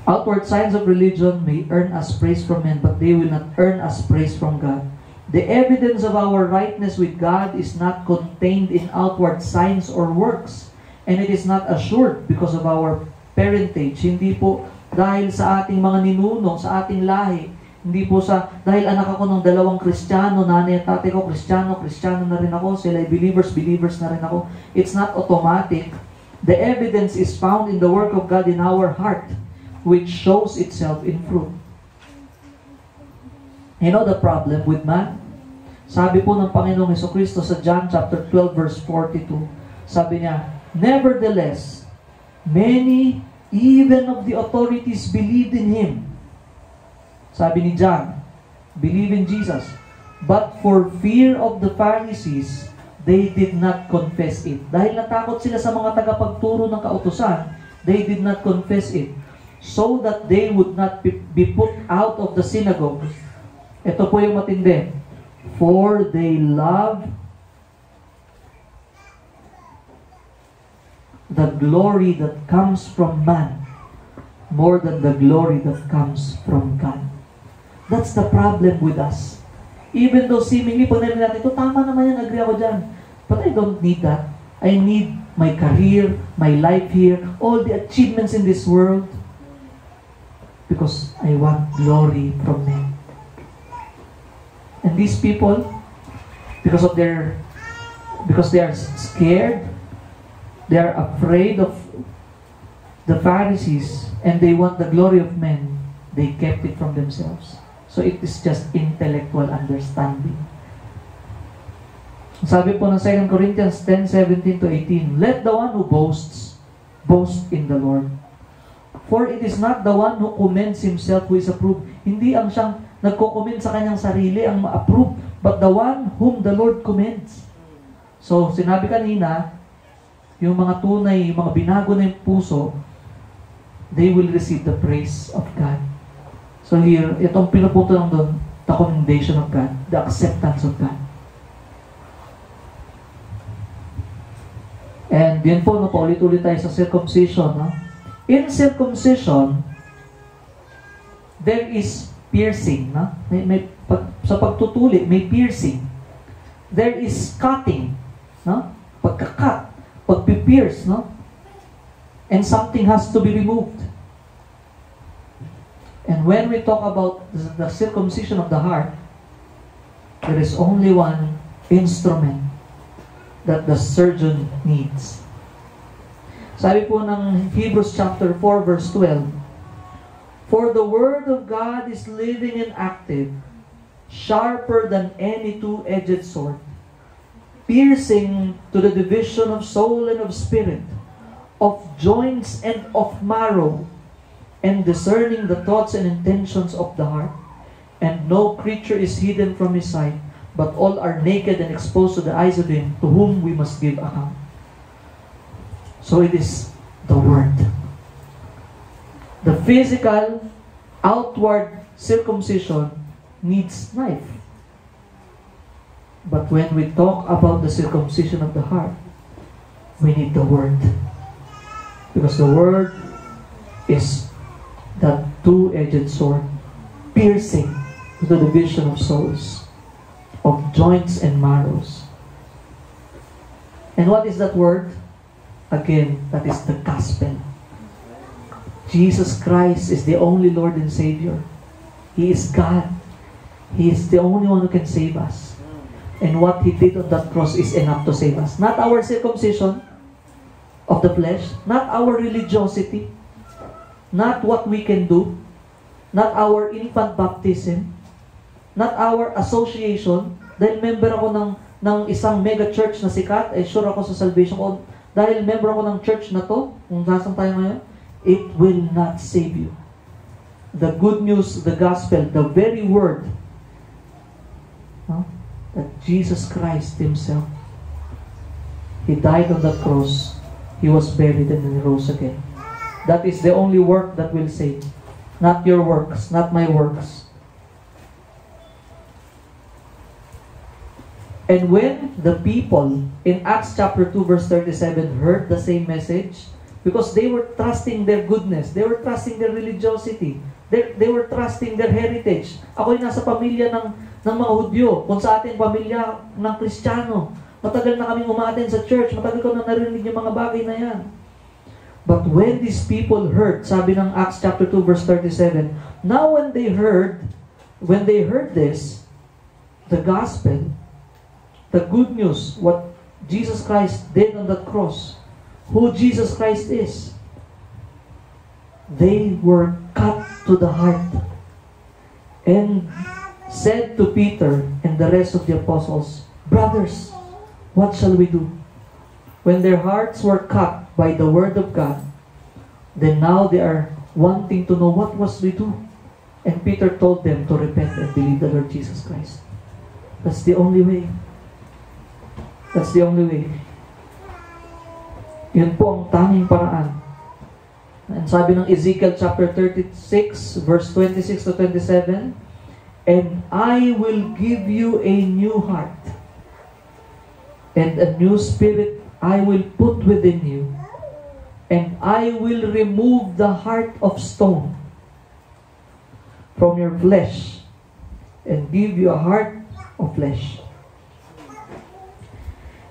outward signs of religion may earn us praise from men, but they will not earn us praise from God. The evidence of our rightness with God is not contained in outward signs or works, and it is not assured because of our parentage. Hindi po dahil sa ating mga ninuno, sa ating lahi. Hindi po sa, dahil anak ako ng 2 Kristiyano, nanay at tatay ko Kristiyano na rin ako, sila ay believers na rin ako. It's not automatic. The evidence is found in the work of God in our heart, which shows itself in fruit. You know the problem with man? Sabi po ng Panginoong Jesucristo sa John chapter 12 verse 42, sabi niya, nevertheless, many even of the authorities believed in Him. Sabi ni John, believe in Jesus. But for fear of the Pharisees, they did not confess it. Dahil natakot sila sa mga tagapagturo ng kautusan, they did not confess it, so that they would not be put out of the synagogue. Ito po yung matindi. For they love the glory that comes from man more than the glory that comes from God. That's the problem with us. Even though seemingly, pag narinig natin, ito tama naman yan, agree ako dyan. But I don't need that. I need my career, my life here, all the achievements in this world, because I want glory from men. And these people, because they are scared, they are afraid of the Pharisees, and they want the glory of men, they kept it from themselves. So it is just intellectual understanding. Sabi po ng 2 Corinthians 10:17-18, let the one who boasts, boast in the Lord. For it is not the one who commends himself who is approved. Hindi ang siyang nagko-commend sa kanyang sarili ang ma-approve, but the one whom the Lord commends. So, sinabi kanina, yung mga tunay, yung mga binago na yung puso, they will receive the praise of God. So here, itong pinupunto lang doon, the commendation of God, the acceptance of God. And yun po, paulit-ulit tayo sa circumcision. No? In circumcision, there is piercing. No? Sa pagtutuli, may piercing. There is cutting. No? Pagkakat, pagpipierce. No? And something has to be removed. And when we talk about the circumcision of the heart, there is only one instrument that the surgeon needs. Sabi po ng Hebrews chapter 4 verse 12, For the word of God is living and active, sharper than any two-edged sword, piercing to the division of soul and of spirit, of joints and of marrow, and discerning the thoughts and intentions of the heart. And no creature is hidden from His sight, but all are naked and exposed to the eyes of Him to whom we must give account. So it is the Word. The physical, outward circumcision needs knife. But when we talk about the circumcision of the heart, we need the Word. Because the Word is that two-edged sword, piercing to the division of souls, of joints and marrows. And what is that Word? Again, that is the gospel. Jesus Christ is the only Lord and Savior. He is God. He is the only one who can save us. And what He did on that cross is enough to save us. Not our circumcision of the flesh, not our religiosity, not what we can do, not our infant baptism, not our association. Dahil member ako ng isang mega church na sikat, sure ako sa salvation ko. Dahil member ako ng church na to, kung nasan tayo ngayon, it will not save you. The good news, the gospel, the very word, that Jesus Christ Himself, He died on that cross, He was buried, and then He rose again. That is the only work that will save. Not your works, not my works. And when the people in Acts chapter 2 verse 37 heard the same message, because they were trusting their goodness, they were trusting their religiosity, they were trusting their heritage. Ako'y nasa pamilya ng mga Hudyo, kung sa atin pamilya ng Kristiyano. Matagal na kaming umaattend sa church, matagal ko na narinig yung mga bagay na yan. But when these people heard, sabi ng Acts chapter 2 verse 37, now when they heard this, the gospel, the good news, what Jesus Christ did on that cross, who Jesus Christ is, they were cut to the heart and said to Peter and the rest of the apostles, brothers, what shall we do? When their hearts were cut by the word of God, then now they are wanting to know what must we do. And Peter told them to repent and believe the Lord Jesus Christ. That's the only way. That's the only way. Yun po ang tanging paraan. And sabi ng Ezekiel chapter 36, verse 26 to 27, and I will give you a new heart, and a new spirit I will put within you, and I will remove the heart of stone from your flesh, and give you a heart of flesh.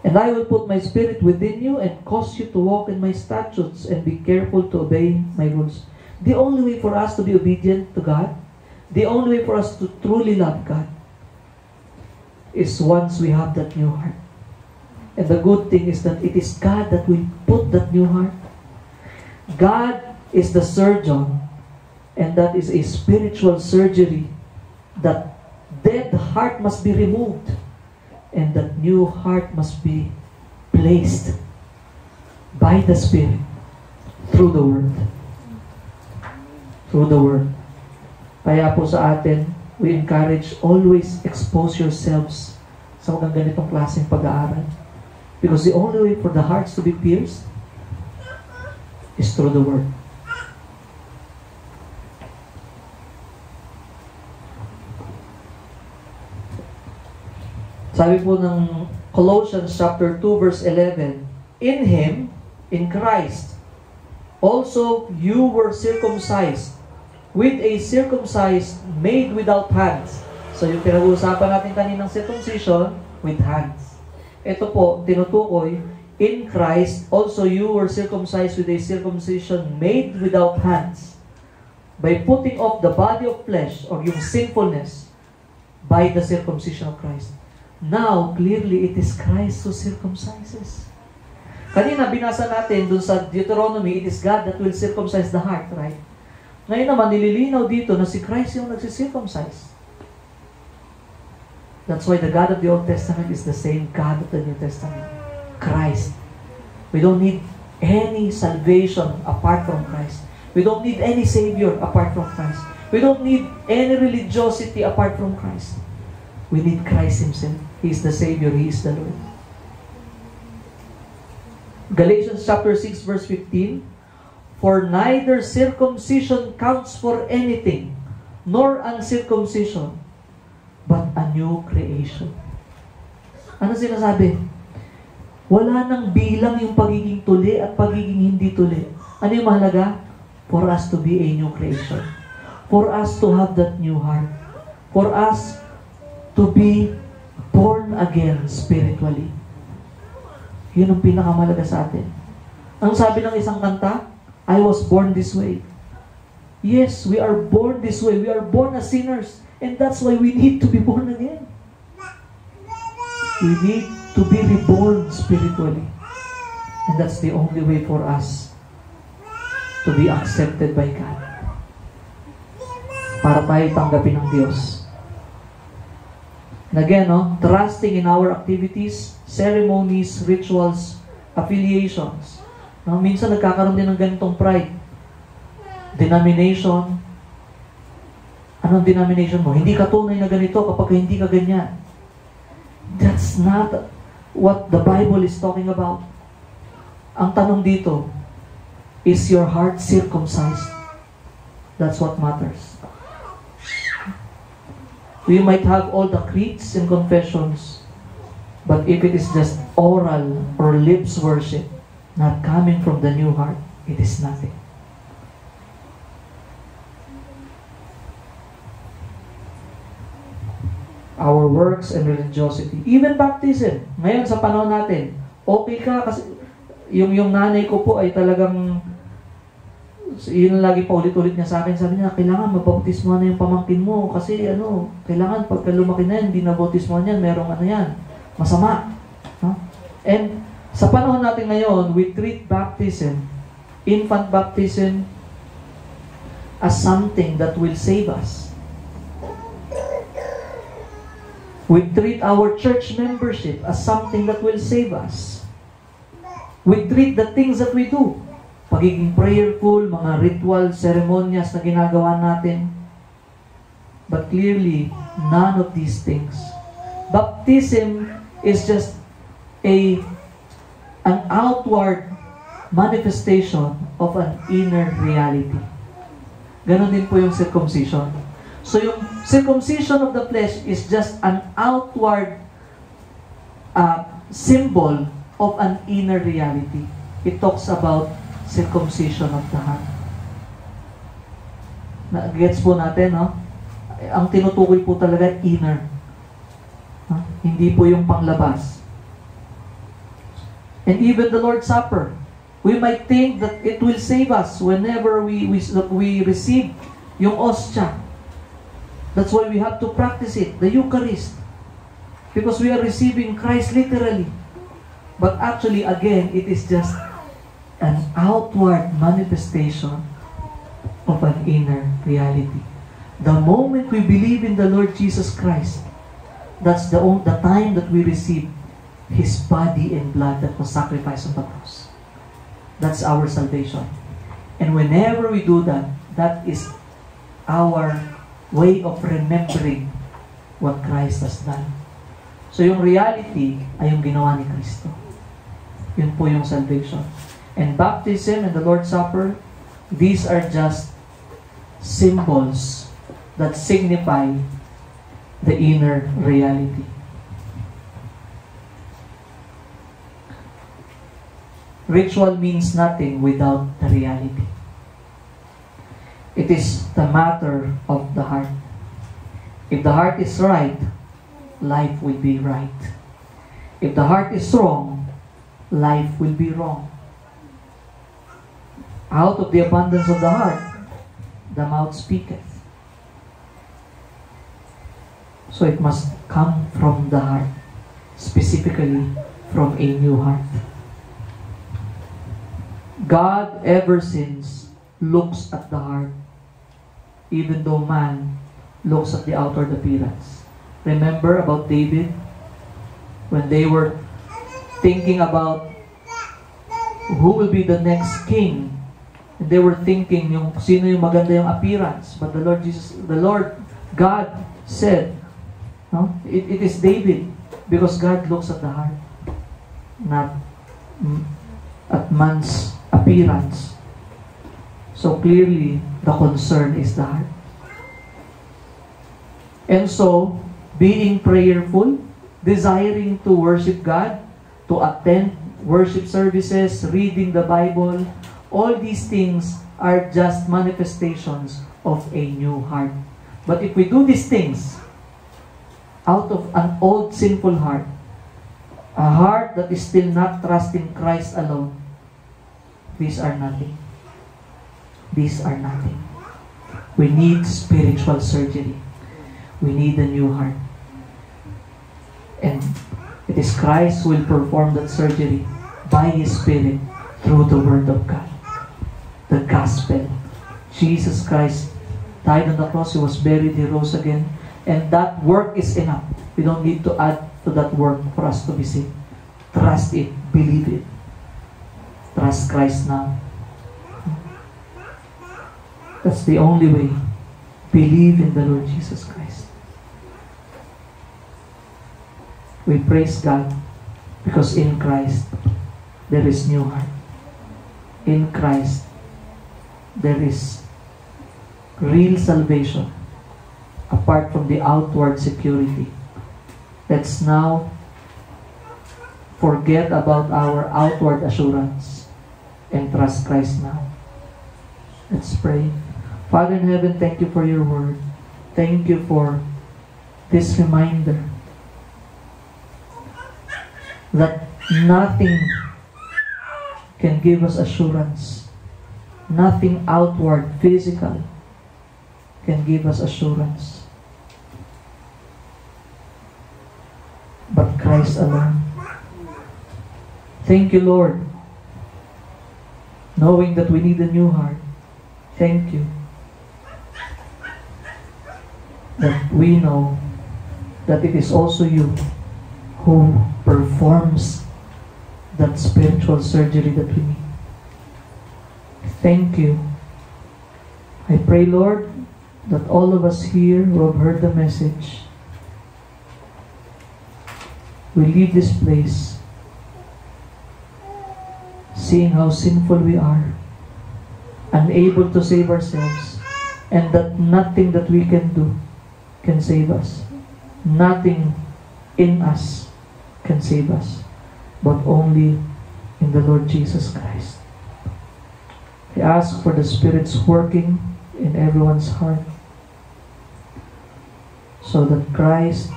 And I will put my spirit within you and cause you to walk in my statutes and be careful to obey my rules. The only way for us to be obedient to God, the only way for us to truly love God, is once we have that new heart. And the good thing is that it is God that will put that new heart. God is the surgeon, and that is a spiritual surgery. That dead heart must be removed, and that new heart must be placed by the Spirit through the Word. Through the Word. Kaya po sa atin, we encourage, always expose yourselves sa mga ganitong klaseng pag-aaral. Because the only way for the hearts to be pierced is through the Word. Sabi po ng Colossians chapter 2 verse 11, in Him, in Christ, also you were circumcised with a circumcised made without hands. So yung pinag-uusapan natin kaninang circumcision, with hands. Ito po, tinutukoy, in Christ, also you were circumcised with a circumcision made without hands, by putting off the body of flesh, or yung sinfulness, by the circumcision of Christ. Now, clearly, it is Christ who circumcises. Kanina, binasa natin dun sa Deuteronomy, it is God that will circumcise the heart, right? Ngayon naman, nililinaw dito na si Christ yung nagsisircumcise. That's why the God of the Old Testament is the same God of the New Testament. Christ. We don't need any salvation apart from Christ. We don't need any Savior apart from Christ. We don't need any religiosity apart from Christ. We need Christ Himself. He is the Savior. He is the Lord. Galatians chapter 6 verse 15, for neither circumcision counts for anything, nor uncircumcision, but a new creation. Ano sinasabi? Wala nang bilang yung pagiging tuli at pagiging hindi tuli. Ano yung mahalaga? For us to be a new creation. For us to have that new heart. For us to be born again spiritually. Yun ang pinakamalaga sa atin. Ang sabi ng isang kanta, I was born this way. Yes, we are born this way. We are born as sinners. And that's why we need to be born again. We need to be reborn spiritually. And that's the only way for us to be accepted by God. Para tayo tanggapin ng Diyos. And again, trusting in our activities, ceremonies, rituals, affiliations. Minsan nagkakaroon din ng ganitong pride. Denomination. Anong denomination mo? Hindi ka tunay na ganito kapag hindi ka ganyan. That's not what the Bible is talking about. Ang tanong dito, is your heart circumcised? That's what matters. We might have all the creeds and confessions, but if it is just oral or lips worship, not coming from the new heart, it is nothing. Our works and religiosity, even baptism. Ngayon sa panahon natin, okay ka kasi yung nanay ko po ay talagang yun lagi pa ulit-ulit niya sa akin. Sabi niya, kailangan mabautismo na yung pamangkin mo kasi kailangan pagka lumaki na yan, hindi nabautismo yan, merong yan, masama. And sa panahon natin ngayon, we treat baptism, infant baptism, as something that will save us. We treat our church membership as something that will save us. We treat the things that we do, pagiging prayerful, mga ritual, ceremonias na ginagawa natin. But clearly, none of these things. Baptism is just an outward manifestation of an inner reality. Ganon din po yung circumcision. So yung circumcision of the flesh is just an outward symbol of an inner reality. It talks about circumcision of the heart. Gets po natin, ang tinutukoy po talaga inner. Hindi po yung panglabas. And even the Lord's Supper, we might think that it will save us whenever we receive yung ostia. That's why we have to practice it, the Eucharist. Because we are receiving Christ literally. But actually, again, it is just an outward manifestation of an inner reality. The moment we believe in the Lord Jesus Christ, that's the time that we receive His body and blood that was sacrificed on the cross. That's our salvation. And whenever we do that, that is our way of remembering what Christ has done. So yung reality ay yung ginawa ni Kristo. Yun po yung salvation. And baptism and the Lord's Supper, these are just symbols that signify the inner reality. Ritual means nothing without the reality. It is the matter of the heart. If the heart is right, life will be right. If the heart is wrong, life will be wrong. Out of the abundance of the heart, the mouth speaketh. So it must come from the heart, specifically from a new heart. God, ever since, looks at the heart even though man looks at the outward appearance. Remember about David? When they were thinking about who will be the next king, and they were thinking sino yung maganda yung appearance. But the Lord God said, no, it is David, because God looks at the heart, not at man's appearance. So clearly, the concern is the heart. And so, being prayerful, desiring to worship God, to attend worship services, reading the Bible, all these things are just manifestations of a new heart. But if we do these things out of an old sinful heart, a heart that is still not trusting Christ alone, these are nothing. These are nothing. We need spiritual surgery. We need a new heart. And it is Christ who will perform that surgery by His Spirit through the Word of God. The gospel. Jesus Christ died on the cross, He was buried, He rose again, and that work is enough. We don't need to add to that work for us to be saved. Trust it, believe it. Trust Christ now. That's the only way. Believe in the Lord Jesus Christ. We praise God because in Christ there is new heart. In Christ there is real salvation apart from the outward security. Let's now forget about our outward assurance and trust Christ now. Let's pray. Father in heaven, thank you for your word. Thank you for this reminder that nothing can give us assurance. Nothing outward, physical, can give us assurance. But Christ alone. Thank you, Lord. Knowing that we need a new heart, thank you that we know that it is also you who performs that spiritual surgery that we need. Thank you. I pray, Lord, that all of us here who have heard the message will leave this place seeing how sinful we are, unable to save ourselves, and that nothing that we can do can save us. Nothing in us can save us, but only in the Lord Jesus Christ. I ask for the Spirit's working in everyone's heart so that Christ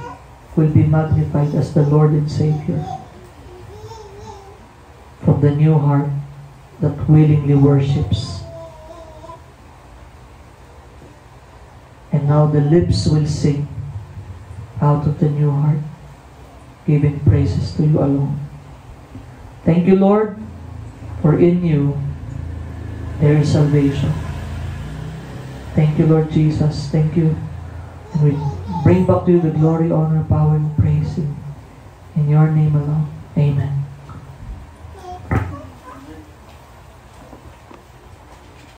will be magnified as the Lord and Savior from the new heart that willingly worships. And now the lips will sing out of the new heart, giving praises to you alone. Thank you, Lord, for in you there is salvation. Thank you, Lord Jesus. Thank you. And we bring back to you the glory, honor, power, and praise in your name alone. Amen.